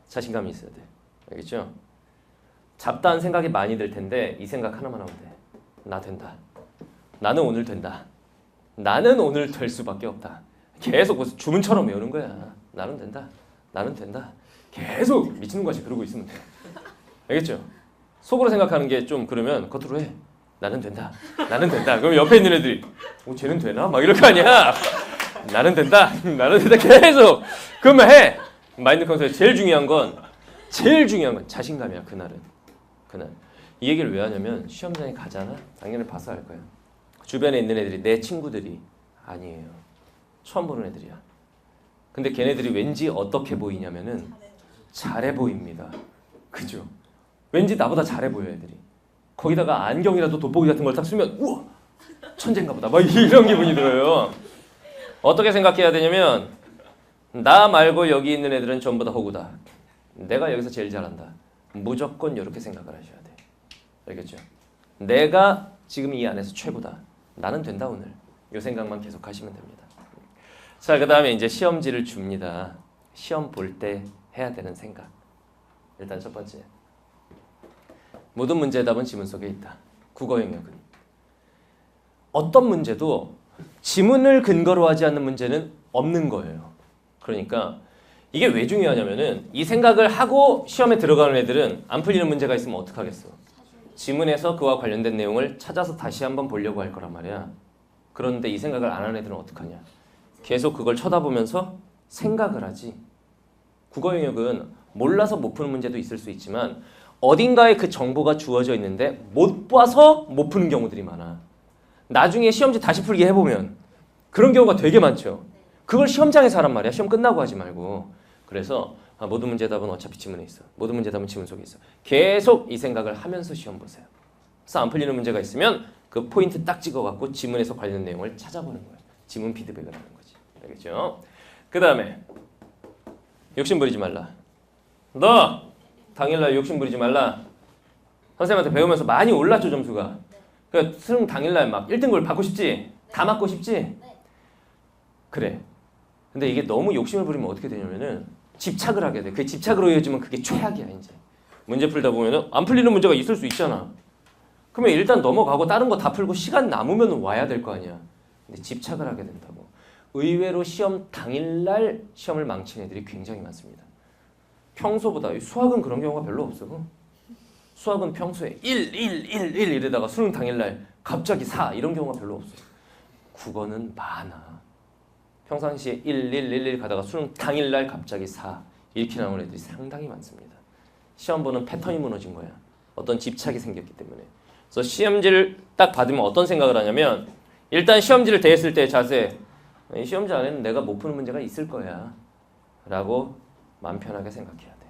자신감이 있어야 돼. 알겠죠? 잡다한 생각이 많이 들 텐데 이 생각 하나만 하면 돼. 나 된다. 나는 오늘 된다. 나는 오늘 될 수밖에 없다. 계속 주문처럼 외우는 거야. 나는 된다. 나는 된다. 계속 미친놈같이 그러고 있으면 돼. 알겠죠? 속으로 생각하는 게 좀 그러면 겉으로 해. 나는 된다. 나는 된다. 그럼 옆에 있는 애들이 쟤는 되나? 막 이럴 거 아니야. 나는 된다. 나는 된다. 계속 그러면 해. 마인드 컨트롤 제일 중요한 건 자신감이야. 그날 이 얘기를 왜 하냐면 시험장에 가잖아. 당연히 봐서 알 거야. 주변에 있는 애들이 내 친구들이 아니에요. 처음 보는 애들이야. 근데 걔네들이 왠지 어떻게 보이냐면은 잘해 보입니다. 그죠? 왠지 나보다 잘해 보여 애들이. 거기다가 안경이라도 돋보기 같은 걸 딱 쓰면 우와 천재인가 보다 막 이런 기분이 들어요. 어떻게 생각해야 되냐면 나 말고 여기 있는 애들은 전부 다 호구다. 내가 여기서 제일 잘한다. 무조건 이렇게 생각을 하셔야 돼. 알겠죠? 내가 지금 이 안에서 최고다. 나는 된다 오늘. 이 생각만 계속 하시면 됩니다. 자, 그 다음에 이제 시험지를 줍니다. 시험 볼 때 해야 되는 생각. 일단 첫 번째. 모든 문제의 답은 지문 속에 있다. 국어 영역은. 어떤 문제도 지문을 근거로 하지 않는 문제는 없는 거예요. 그러니까 이게 왜 중요하냐면은 이 생각을 하고 시험에 들어가는 애들은 안 풀리는 문제가 있으면 어떡하겠어. 지문에서 그와 관련된 내용을 찾아서 다시 한번 보려고 할 거란 말이야. 그런데 이 생각을 안 하는 애들은 어떡하냐. 계속 그걸 쳐다보면서 생각을 하지. 국어 영역은 몰라서 못 푸는 문제도 있을 수 있지만 어딘가에 그 정보가 주어져 있는데 못 봐서 못 푸는 경우들이 많아. 나중에 시험지 다시 풀기 해보면 그런 경우가 되게 많죠. 그걸 시험장에서 하란 말이야. 시험 끝나고 하지 말고. 그래서 모든 문제 답은 어차피 지문에 있어. 모든 문제 답은 지문 속에 있어. 계속 이 생각을 하면서 시험 보세요. 그래서 안 풀리는 문제가 있으면 그 포인트 딱 찍어갖고 지문에서 관련 내용을 찾아보는 거예요. 지문 피드백을 하는 거지. 알겠죠? 그 다음에 욕심 부리지 말라. 너 당일날 욕심 부리지 말라. 선생님한테 배우면서 많이 올랐죠 점수가. 그러니까 수능 당일날 막 1등급을 받고 싶지? 다 맞고 싶지? 그래. 근데 이게 너무 욕심을 부리면 어떻게 되냐면은 집착을 하게 돼. 그 집착으로 이어지면 그게 최악이야 이제. 문제 풀다 보면은 안 풀리는 문제가 있을 수 있잖아. 그러면 일단 넘어가고 다른 거 다 풀고 시간 남으면 와야 될 거 아니야. 근데 집착을 하게 된다고. 의외로 시험 당일날 시험을 망친 애들이 굉장히 많습니다. 평소보다 수학은 그런 경우가 별로 없어. 수학은 평소에 1 이러다가 수능 당일날 갑자기 4 이런 경우가 별로 없어. 국어는 많아. 평상시에 1 가다가 수능 당일날 갑자기 4 이렇게 나오는 애들이 상당히 많습니다. 시험 보는 패턴이 무너진 거야. 어떤 집착이 생겼기 때문에. 그래서 시험지를 딱 받으면 어떤 생각을 하냐면 일단 시험지를 대했을 때 자세 이 시험지 안에는 내가 못 푸는 문제가 있을 거야 라고 마음 편하게 생각해야 돼.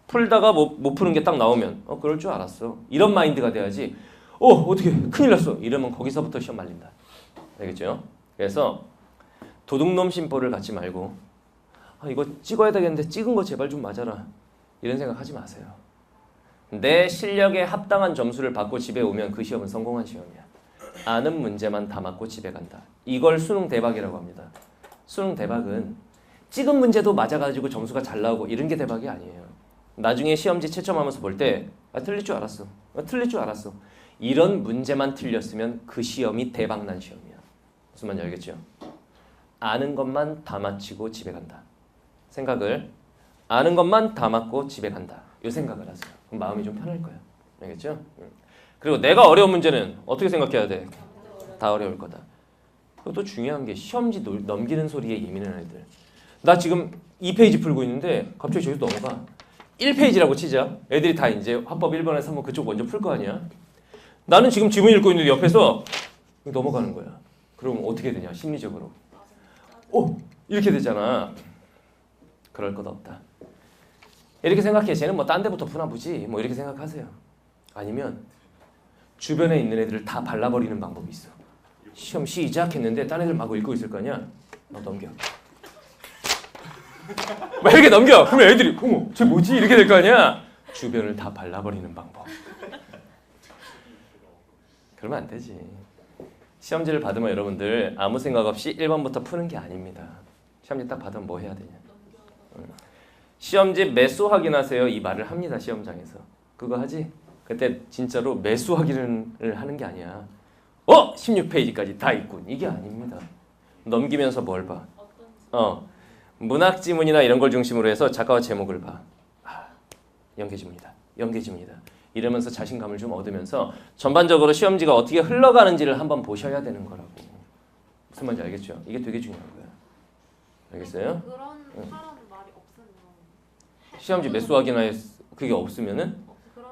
풀다가 못 푸는 게 딱 나오면 그럴 줄 알았어. 이런 마인드가 돼야지 어떻게 큰일 났어. 이러면 거기서부터 시험 말린다. 알겠죠? 그래서 도둑놈 심보를 갖지 말고 이거 찍어야 되겠는데 찍은 거 제발 좀 맞아라. 이런 생각 하지 마세요. 내 실력에 합당한 점수를 받고 집에 오면 그 시험은 성공한 시험이야. 아는 문제만 다 맞고 집에 간다. 이걸 수능 대박이라고 합니다. 수능 대박은 찍은 문제도 맞아가지고 점수가 잘 나오고 이런 게 대박이 아니에요. 나중에 시험지 채점하면서 볼 때 틀릴 줄 알았어. 틀릴 줄 알았어. 이런 문제만 틀렸으면 그 시험이 대박난 시험이야. 무슨 말인지 알겠죠? 아는 것만 다 맞히고 집에 간다. 생각을 아는 것만 다 맞고 집에 간다. 이 생각을 하세요. 그럼 마음이 좀 편할 거야. 알겠죠? 그리고 내가 어려운 문제는 어떻게 생각해야 돼? 다 어려울 거다. 그리고 또 중요한 게 시험지 넘기는 소리에 예민한 애들. 나 지금 2페이지 풀고 있는데 갑자기 저기서 넘어가. 1페이지라고 치자. 애들이 다 이제 화법 1번에서 3번 그쪽 먼저 풀 거 아니야. 나는 지금 지문 읽고 있는데 옆에서 넘어가는 거야. 그럼 어떻게 되냐 심리적으로. 이렇게 되잖아. 그럴 것 없다. 이렇게 생각해. 쟤는 뭐 딴 데부터 푸나 보지. 뭐 이렇게 생각하세요. 아니면 주변에 있는 애들을 다 발라버리는 방법이 있어. 시험 시작했는데 딴 애들 막 읽고 있을 거 아니야. 너 넘겨. 막 이렇게 넘겨. 그러면 애들이 어머 쟤 뭐지? 이렇게 될 거 아니야. 주변을 다 발라버리는 방법. 그러면 안 되지. 시험지를 받으면 여러분들 아무 생각 없이 1번부터 푸는 게 아닙니다. 시험지 딱 받으면 뭐 해야 되냐. 시험지 매수 확인하세요. 이 말을 합니다. 시험장에서. 그거 하지? 그때 진짜로 매수 확인을 하는 게 아니야. 16페이지까지 다 있군. 이게 아닙니다. 넘기면서 뭘 봐? 문학 지문이나 이런 걸 중심으로 해서 작가와 제목을 봐. 연계지문이다. 연계지문이다. 이러면서 자신감을 좀 얻으면서 전반적으로 시험지가 어떻게 흘러가는지를 한번 보셔야 되는 거라고. 무슨 말인지 알겠죠? 이게 되게 중요한 거야. 알겠어요?
그런 하라는 말이 없으면
시험지 매수 확인할 그게 없으면은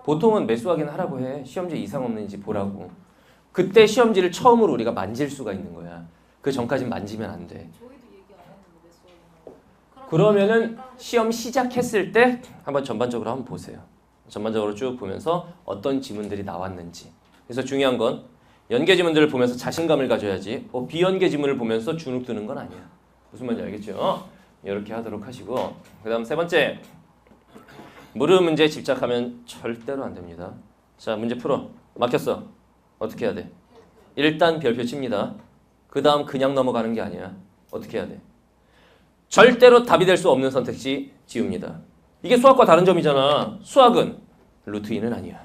보통은 매수 확인 하라고 해. 시험지 이상 없는지 보라고. 그때 시험지를 처음으로 우리가 만질 수가 있는 거야. 그 전까진 만지면 안 돼.
저희도 얘기 안 했는데 매수하기는.
그러면은 시험 시작했을 때 한번 전반적으로 한번 보세요. 전반적으로 쭉 보면서 어떤 지문들이 나왔는지. 그래서 중요한 건 연계 지문들을 보면서 자신감을 가져야지. 비연계 지문을 보면서 주눅 드는 건 아니야. 무슨 말인지 알겠죠? 이렇게 하도록 하시고, 그 다음 세 번째, 무르 문제 집착하면 절대로 안 됩니다. 자, 문제 풀어. 막혔어. 어떻게 해야 돼? 일단 별표 칩니다. 그 다음 그냥 넘어가는 게 아니야. 어떻게 해야 돼? 절대로 답이 될 수 없는 선택지 지웁니다. 이게 수학과 다른 점이잖아. 수학은 루트 2는 아니야.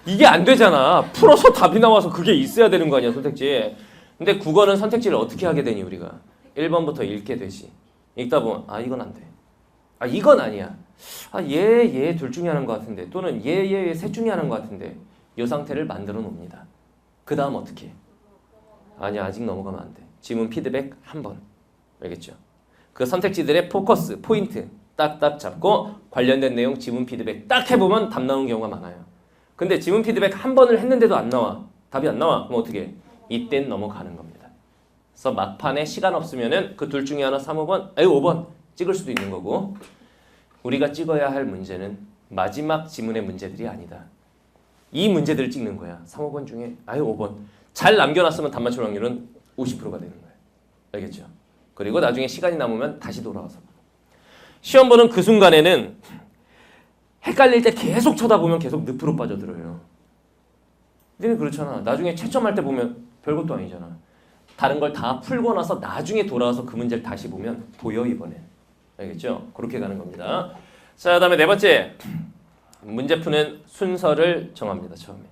이게 안 되잖아. 풀어서 답이 나와서 그게 있어야 되는 거 아니야, 선택지. 근데 국어는 선택지를 어떻게 하게 되니, 우리가? 1번부터 읽게 되지. 읽다 보면 이건 안 돼. 이건 아니야. 얘 둘 중에 하나인 것 같은데, 또는 얘 셋 중에 하나인 것 같은데, 이 상태를 만들어 놓습니다. 그 다음 어떻게? 아니야, 아직 넘어가면 안 돼. 지문 피드백 한 번. 알겠죠? 그 선택지들의 포커스, 포인트 딱딱 잡고 관련된 내용 지문 피드백 딱 해보면 답 나오는 경우가 많아요. 근데 지문 피드백 한 번을 했는데도 안 나와. 답이 안 나와. 그럼 어떻게 해? 이땐 넘어가는 겁니다. 그래서 막판에 시간 없으면은 그 둘 중에 하나 3, 5번, 5번 찍을 수도 있는 거고, 우리가 찍어야 할 문제는 마지막 지문의 문제들이 아니다. 이 문제들을 찍는 거야. 3, 5번 중에 5번. 잘 남겨놨으면 답 맞출 확률은 50%가 되는 거야. 알겠죠? 그리고 나중에 시간이 남으면 다시 돌아와서. 시험 보는 그 순간에는 헷갈릴 때 계속 쳐다보면 계속 늪으로 빠져들어요. 근데 그렇잖아. 나중에 채점할 때 보면 별것도 아니잖아. 다른 걸 다 풀고 나서 나중에 돌아와서 그 문제를 다시 보면 보여, 이번에. 알겠죠? 그렇게 가는 겁니다. 자, 다음에 네 번째. 문제 푸는 순서를 정합니다. 처음에.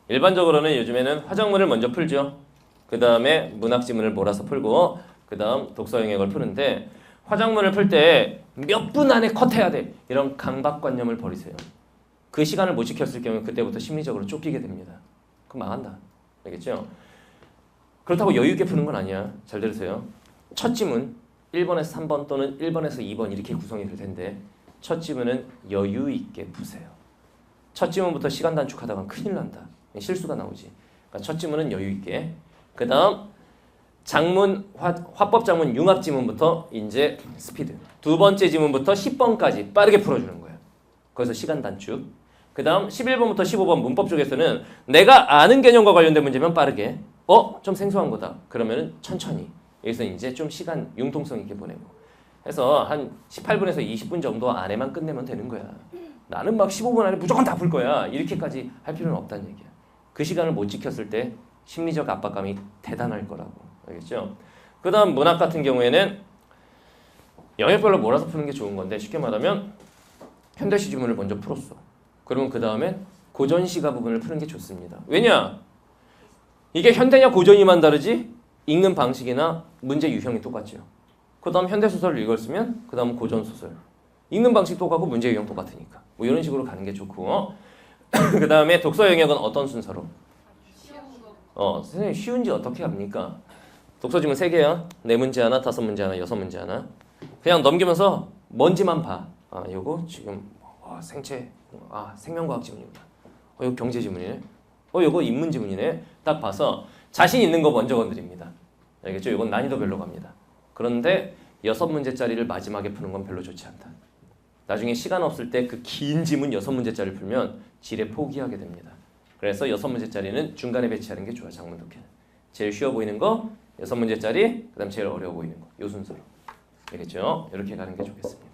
일반적으로는 요즘에는 화작문을 먼저 풀죠. 그 다음에 문학 지문을 몰아서 풀고, 그 다음 독서 영역을 푸는데, 화작문을 풀 때 몇 분 안에 컷해야 돼. 이런 강박관념을 버리세요. 그 시간을 못 지켰을 경우 그때부터 심리적으로 쫓기게 됩니다. 그럼 망한다. 알겠죠? 그렇다고 여유 있게 푸는 건 아니야. 잘 들으세요. 첫 지문 1번에서 3번 또는 1번에서 2번 이렇게 구성이 될 텐데, 첫 지문은 여유 있게 푸세요. 첫 지문부터 시간 단축하다가 큰일 난다. 실수가 나오지. 그러니까 첫 지문은 여유 있게. 그 다음 장문, 화법 장문 융합 지문부터 이제 스피드. 두 번째 지문부터 10번까지 빠르게 풀어주는 거예요. 거기서 시간 단축. 그 다음 11번부터 15번 문법 쪽에서는 내가 아는 개념과 관련된 문제면 빠르게. 좀 생소한 거다. 그러면은 천천히. 여기서 이제 좀 시간 융통성 있게 보내고. 해서 한 18분에서 20분 정도 안에만 끝내면 되는 거야. 나는 막 15분 안에 무조건 다 풀 거야. 이렇게까지 할 필요는 없다는 얘기야. 그 시간을 못 지켰을 때 심리적 압박감이 대단할 거라고. 알겠죠? 그 다음 문학 같은 경우에는 영역별로 몰아서 푸는 게 좋은 건데, 쉽게 말하면 현대시 지문을 먼저 풀었어. 그러면 그 다음에 고전시가 부분을 푸는 게 좋습니다. 왜냐? 이게 현대냐 고전이만 다르지 읽는 방식이나 문제 유형이 똑같죠. 그 다음 현대소설을 읽었으면 그 다음 고전소설. 읽는 방식 똑같고 문제 유형 똑같으니까. 뭐 이런 식으로 가는 게 좋고, 그 다음에 독서 영역은 어떤 순서로? 선생님 쉬운지 어떻게 합니까? 독서 지문 3개야. 4문제 하나, 5문제 하나, 6문제 하나. 그냥 넘기면서 먼지만 봐. 요거 지금 생체, 생명과학 지문이구나. 이거 경제 지문이네. 요거 인문 지문이네. 딱 봐서 자신 있는 거 먼저 건드립니다. 알겠죠? 이건 난이도 별로 갑니다. 그런데 6문제짜리를 마지막에 푸는 건 별로 좋지 않다. 나중에 시간 없을 때 그 긴 지문 6문제짜리 풀면 지레 포기하게 됩니다. 그래서 6문제짜리는 중간에 배치하는 게 좋아. 장문 독해는. 제일 쉬워 보이는 거 6문제짜리, 그 다음 제일 어려워 보이는 거. 요 순서로. 알겠죠? 이렇게 가는 게 좋겠습니다.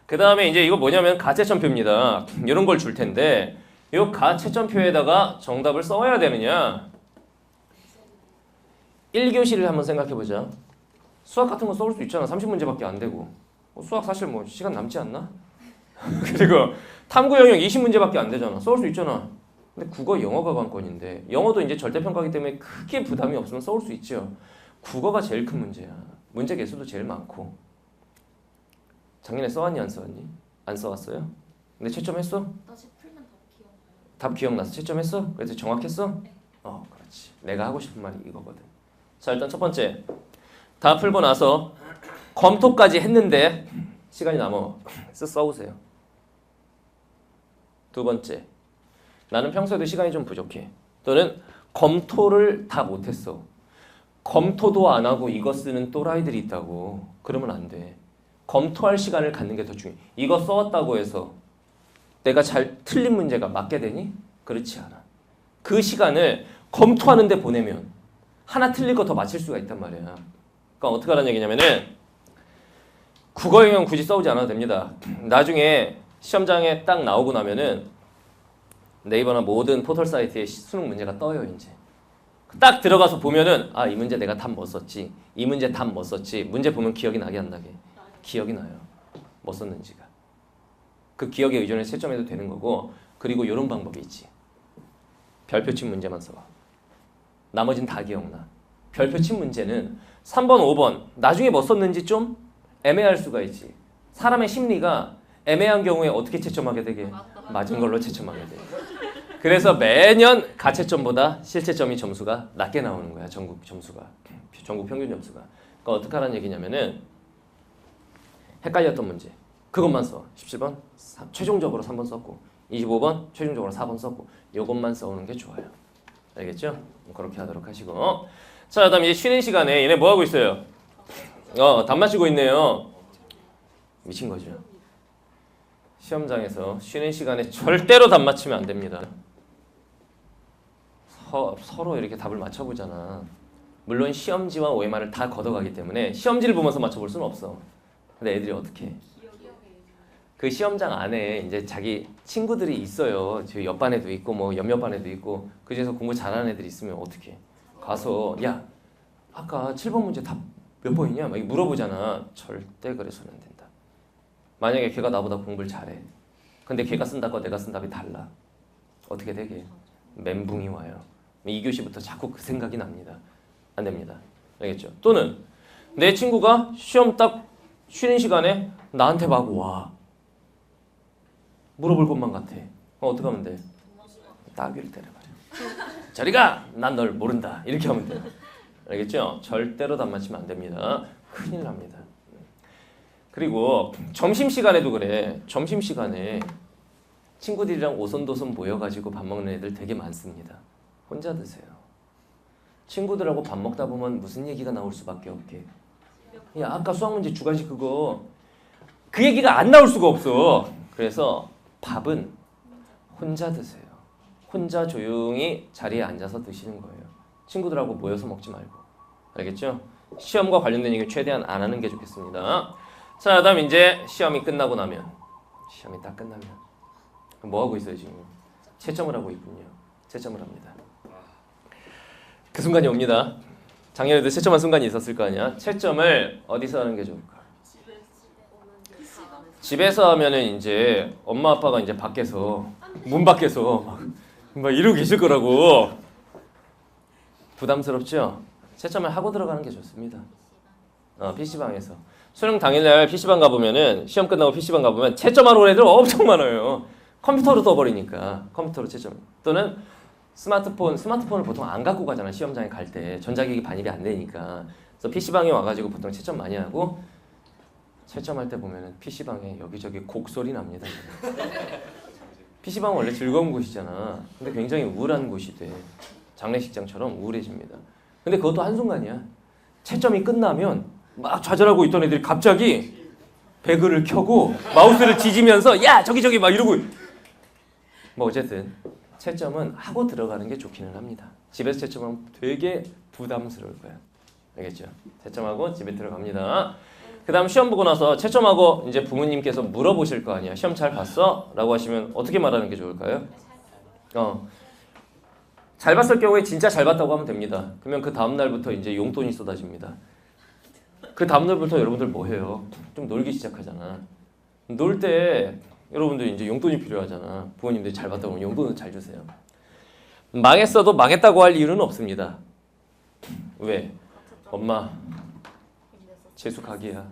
그 다음에 이제 이거 뭐냐면 가채점표입니다. 이런 걸 줄 텐데, 이 가채점표에다가 정답을 써야 되느냐? 1교시를 한번 생각해보자. 수학 같은 거 써올 수 있잖아. 30문제밖에 안 되고. 수학 사실 뭐 시간 남지 않나? 그리고 탐구 영역 20문제밖에 안 되잖아. 써올 수 있잖아. 근데 국어 영어가 관건인데 영어도 이제 절대평가기 때문에 크게 부담이 없으면 써올 수 있죠. 국어가 제일 큰 문제야. 문제 개수도 제일 많고. 작년에 써왔니 안 써왔니? 안 써왔어요? 근데 채점했어?
다시 풀면 다 기억나요.
답 기억나서 채점했어? 그래서 정확했어?
네.
그렇지. 내가 하고 싶은 말이 이거거든. 자, 일단 첫 번째. 다 풀고 나서 검토까지 했는데 시간이 남아. 써오세요. 두 번째. 나는 평소에도 시간이 좀 부족해. 또는 검토를 다 못했어. 검토도 안 하고 이거 쓰는 또라이들이 있다고. 그러면 안 돼. 검토할 시간을 갖는 게 더 중요해. 이거 써왔다고 해서 내가 잘 틀린 문제가 맞게 되니? 그렇지 않아. 그 시간을 검토하는 데 보내면 하나 틀릴 거 더 맞힐 수가 있단 말이야. 그러니까 어떻게 하라는 얘기냐면은 국어 영역 굳이 써오지 않아도 됩니다. 나중에 시험장에 딱 나오고 나면은 네이버나 모든 포털 사이트에 수능 문제가 떠요. 이제 딱 들어가서 보면은 이 문제 내가 답 뭐 썼지, 이 문제 답 뭐 썼지. 문제 보면 기억이 나게 안 나게? 기억이 나요. 뭐 썼는지가. 그 기억에 의존해서 채점해도 되는 거고. 그리고 이런 방법이 있지. 별표 친 문제만 써봐. 나머진 다 기억나. 별표 친 문제는 3번, 5번 나중에 뭐 썼는지 좀 애매할 수가 있지. 사람의 심리가 애매한 경우에 어떻게 채점하게 되게? 맞은 걸로 채점하게 돼. 그래서 매년 가채점보다 실채점이 점수가 낮게 나오는 거야. 전국 점수가. 전국 평균 점수가. 그러니까 어떻게 하라는 얘기냐면은 헷갈렸던 문제. 그것만 써. 17번 최종적으로 3번 썼고 25번 최종적으로 4번 썼고 요것만 써오는 게 좋아요. 알겠죠? 그렇게 하도록 하시고. 자, 그다음 이제 쉬는 시간에 얘네 뭐 하고 있어요? 답 마시고 있네요. 미친 거죠. 시험장에서 쉬는 시간에 절대로 답 맞추면 안 됩니다. 서로 이렇게 답을 맞춰보잖아. 물론 시험지와 OMR을 다 걷어가기 때문에 시험지를 보면서 맞춰볼 수는 없어. 근데 애들이 어떻게 해? 그 시험장 안에 이제 자기 친구들이 있어요. 저 옆반에도 있고 뭐 옆반에도 있고 그 중에서 공부 잘하는 애들이 있으면 어떻게 해? 가서 야 아까 7번 문제 답 몇 번이냐? 막 물어보잖아. 절대 그래서는 안 된다. 만약에 걔가 나보다 공부를 잘해. 근데 걔가 쓴 답과 내가 쓴 답이 달라. 어떻게 되게? 멘붕이 와요. 2교시부터 자꾸 그 생각이 납니다. 안 됩니다. 알겠죠? 또는 내 친구가 시험 딱 쉬는 시간에 나한테 막 와. 물어볼 것만 같아. 어떻게 하면 돼? 따귀를 때려버려. 저리 가! 난 널 모른다. 이렇게 하면 돼. 알겠죠? 절대로 답 맞히면 안 됩니다. 큰일 납니다. 그리고 점심시간에도 그래. 점심시간에 친구들이랑 오손도손 모여가지고 밥 먹는 애들 되게 많습니다. 혼자 드세요. 친구들하고 밥 먹다 보면 무슨 얘기가 나올 수밖에 없게. 야, 아까 수학문제 주관식 그거 그 얘기가 안 나올 수가 없어. 그래서 밥은 혼자 드세요. 혼자 조용히 자리에 앉아서 드시는 거예요. 친구들하고 모여서 먹지 말고. 알겠죠? 시험과 관련된 얘기 최대한 안 하는 게 좋겠습니다. 자, 그다음 이제 시험이 끝나고 나면 시험이 딱 끝나면 뭐 하고 있어요 지금? 채점을 하고 있군요. 채점을 합니다. 그 순간이 옵니다. 작년에도 채점한 순간이 있었을 거 아니야? 채점을 어디서 하는 게 좋을까? 집에서 하면은 이제 엄마 아빠가 이제 밖에서 문 밖에서 막 이러고 계실 거라고. 부담스럽죠? 채점을 하고 들어가는 게 좋습니다. PC방에서. 수능 당일날 PC방 가보면은 시험 끝나고 PC방 가보면 채점하러 온 애들 엄청 많아요. 컴퓨터로 떠버리니까 컴퓨터로 채점. 또는 스마트폰을 보통 안 갖고 가잖아. 시험장에 갈 때 전자기기 반입이 안 되니까. 그래서 PC방에 와가지고 보통 채점 많이 하고 채점할 때 보면은 PC방에 여기저기 곡소리 납니다. PC방은 원래 즐거운 곳이잖아. 근데 굉장히 우울한 곳이 돼. 장례식장처럼 우울해집니다. 근데 그것도 한순간이야. 채점이 끝나면 막 좌절하고 있던 애들이 갑자기 배그를 켜고 마우스를 지지면서 야 저기 막 이러고. 뭐 어쨌든 채점은 하고 들어가는 게 좋기는 합니다. 집에서 채점하면 되게 부담스러울 거야. 알겠죠? 채점하고 집에 들어갑니다. 그 다음 시험 보고 나서 채점하고 이제 부모님께서 물어보실 거 아니야. 시험 잘 봤어? 라고 하시면 어떻게 말하는 게 좋을까요? 잘 봤을 경우에 진짜 잘 봤다고 하면 됩니다. 그러면 그 다음 날부터 이제 용돈이 쏟아집니다. 그 다음날부터 여러분들 뭐 해요? 좀 놀기 시작하잖아. 놀 때 여러분들 이제 용돈이 필요하잖아. 부모님들이 잘 받다 보면 용돈을 잘 주세요. 망했어도 망했다고 할 이유는 없습니다. 왜? 엄마 재수 가기야.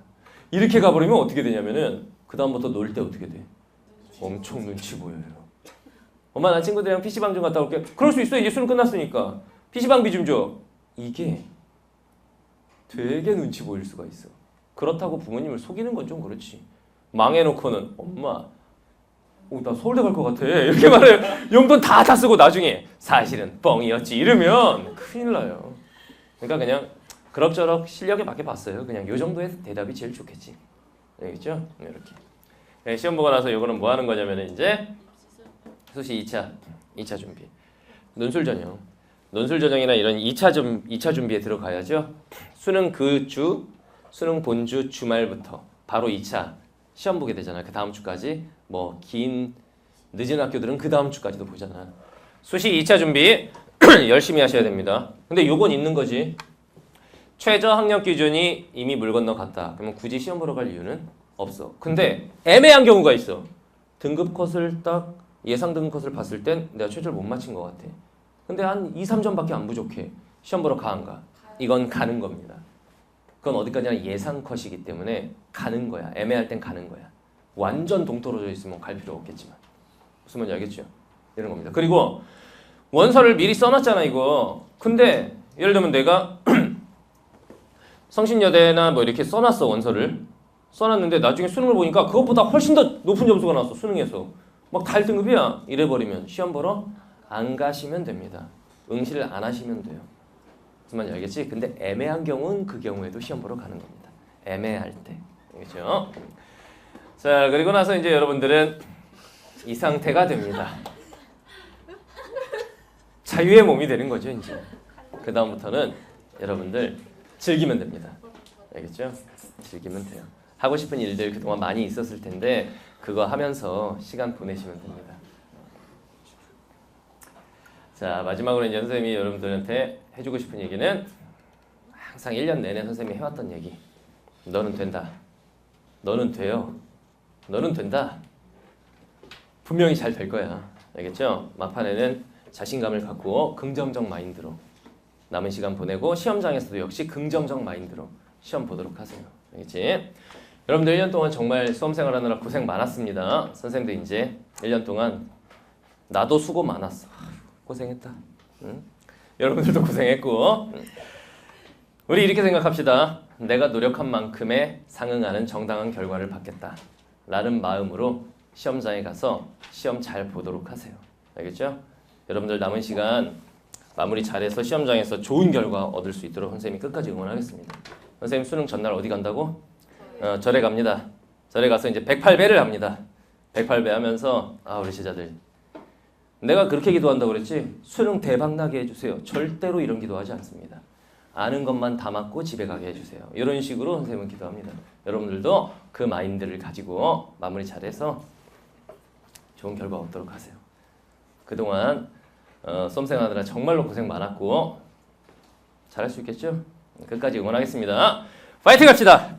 이렇게 가버리면 어떻게 되냐면은 그 다음부터 놀 때 어떻게 돼? 엄청 눈치 보여요. 엄마 나 친구들이랑 PC방 좀 갔다 올게. 그럴 수 있어. 이제 수능 끝났으니까. PC방비 좀 줘. 이게 되게 눈치 보일 수가 있어. 그렇다고 부모님을 속이는 건 좀 그렇지. 망해놓고는 엄마 나 서울대 갈 것 같아. 이렇게 말해요. 용돈 다 쓰고 나중에 사실은 뻥이었지. 이러면 큰일 나요. 그러니까 그냥 그럭저럭 실력에 맞게 봤어요. 그냥 요 정도의 대답이 제일 좋겠지. 알겠죠? 이렇게. 네, 시험 보고 나서 요거는 뭐 하는 거냐면은 이제 수시 2차 준비. 논술 전형. 논술 전형이나 이런 2차 준비에 들어가야죠. 수능 그 주, 수능 본주 주말부터 바로 2차 시험 보게 되잖아요. 그 다음 주까지. 뭐 긴 늦은 학교들은 그 다음 주까지도 보잖아. 수시 2차 준비 열심히 하셔야 됩니다. 근데 요건 있는 거지. 최저 학력 기준이 이미 물 건너갔다. 그러면 굳이 시험 보러 갈 이유는 없어. 근데 애매한 경우가 있어. 등급 컷을 딱 예상 등급 컷을 봤을 땐 내가 최저를 못 맞힌 것 같아. 근데 한 2, 3점밖에 안 부족해. 시험 보러 가 안 가? 이건 가는 겁니다. 그건 어디까지나 예상 컷이기 때문에 가는 거야. 애매할 땐 가는 거야. 완전 동떨어져 있으면 갈 필요 없겠지만. 무슨 말인지 알겠죠? 이런 겁니다. 그리고 원서를 미리 써놨잖아 이거. 근데 예를 들면 내가 성신여대나 뭐 이렇게 써놨어 원서를. 써놨는데 나중에 수능을 보니까 그것보다 훨씬 더 높은 점수가 나왔어 수능에서. 막 달등급이야. 이래버리면 시험 보러 안 가시면 됩니다. 응시를 안 하시면 돼요. 무슨 말인지 알겠지? 근데 애매한 경우는 그 경우에도 시험 보러 가는 겁니다. 애매할 때. 알겠죠? 자, 그리고 나서 이제 여러분들은 이 상태가 됩니다. 자유의 몸이 되는 거죠, 이제. 그 다음부터는 여러분들 즐기면 됩니다. 알겠죠? 즐기면 돼요. 하고 싶은 일들 그동안 많이 있었을 텐데 그거 하면서 시간 보내시면 됩니다. 자, 마지막으로 이제 선생님이 여러분들한테 해주고 싶은 얘기는 항상 1년 내내 선생님이 해왔던 얘기. 너는 된다. 너는 돼요. 너는 된다. 분명히 잘 될 거야. 알겠죠? 막판에는 자신감을 갖고 긍정적 마인드로 남은 시간 보내고 시험장에서도 역시 긍정적 마인드로 시험 보도록 하세요. 알겠지? 여러분들 1년 동안 정말 수험생활 하느라 고생 많았습니다. 선생님도 이제 1년 동안 나도 수고 많았어. 고생했다. 응? 여러분들도 고생했고 우리 이렇게 생각합시다. 내가 노력한 만큼의 상응하는 정당한 결과를 받겠다. 라는 마음으로 시험장에 가서 시험 잘 보도록 하세요. 알겠죠? 여러분들 남은 시간 마무리 잘해서 시험장에서 좋은 결과 얻을 수 있도록 선생님이 끝까지 응원하겠습니다. 선생님 수능 전날 어디 간다고? 절에 갑니다. 절에 가서 이제 108배를 합니다. 108배 하면서 우리 제자들 내가 그렇게 기도한다고 그랬지? 수능 대박 나게 해주세요. 절대로 이런 기도하지 않습니다. 아는 것만 다 맞고 집에 가게 해주세요. 이런 식으로 선생님은 기도합니다. 여러분들도 그 마인드를 가지고 마무리 잘해서 좋은 결과 얻도록 하세요. 그동안 수험생하느라 정말로 고생 많았고 잘할 수 있겠죠? 끝까지 응원하겠습니다. 파이팅 합시다.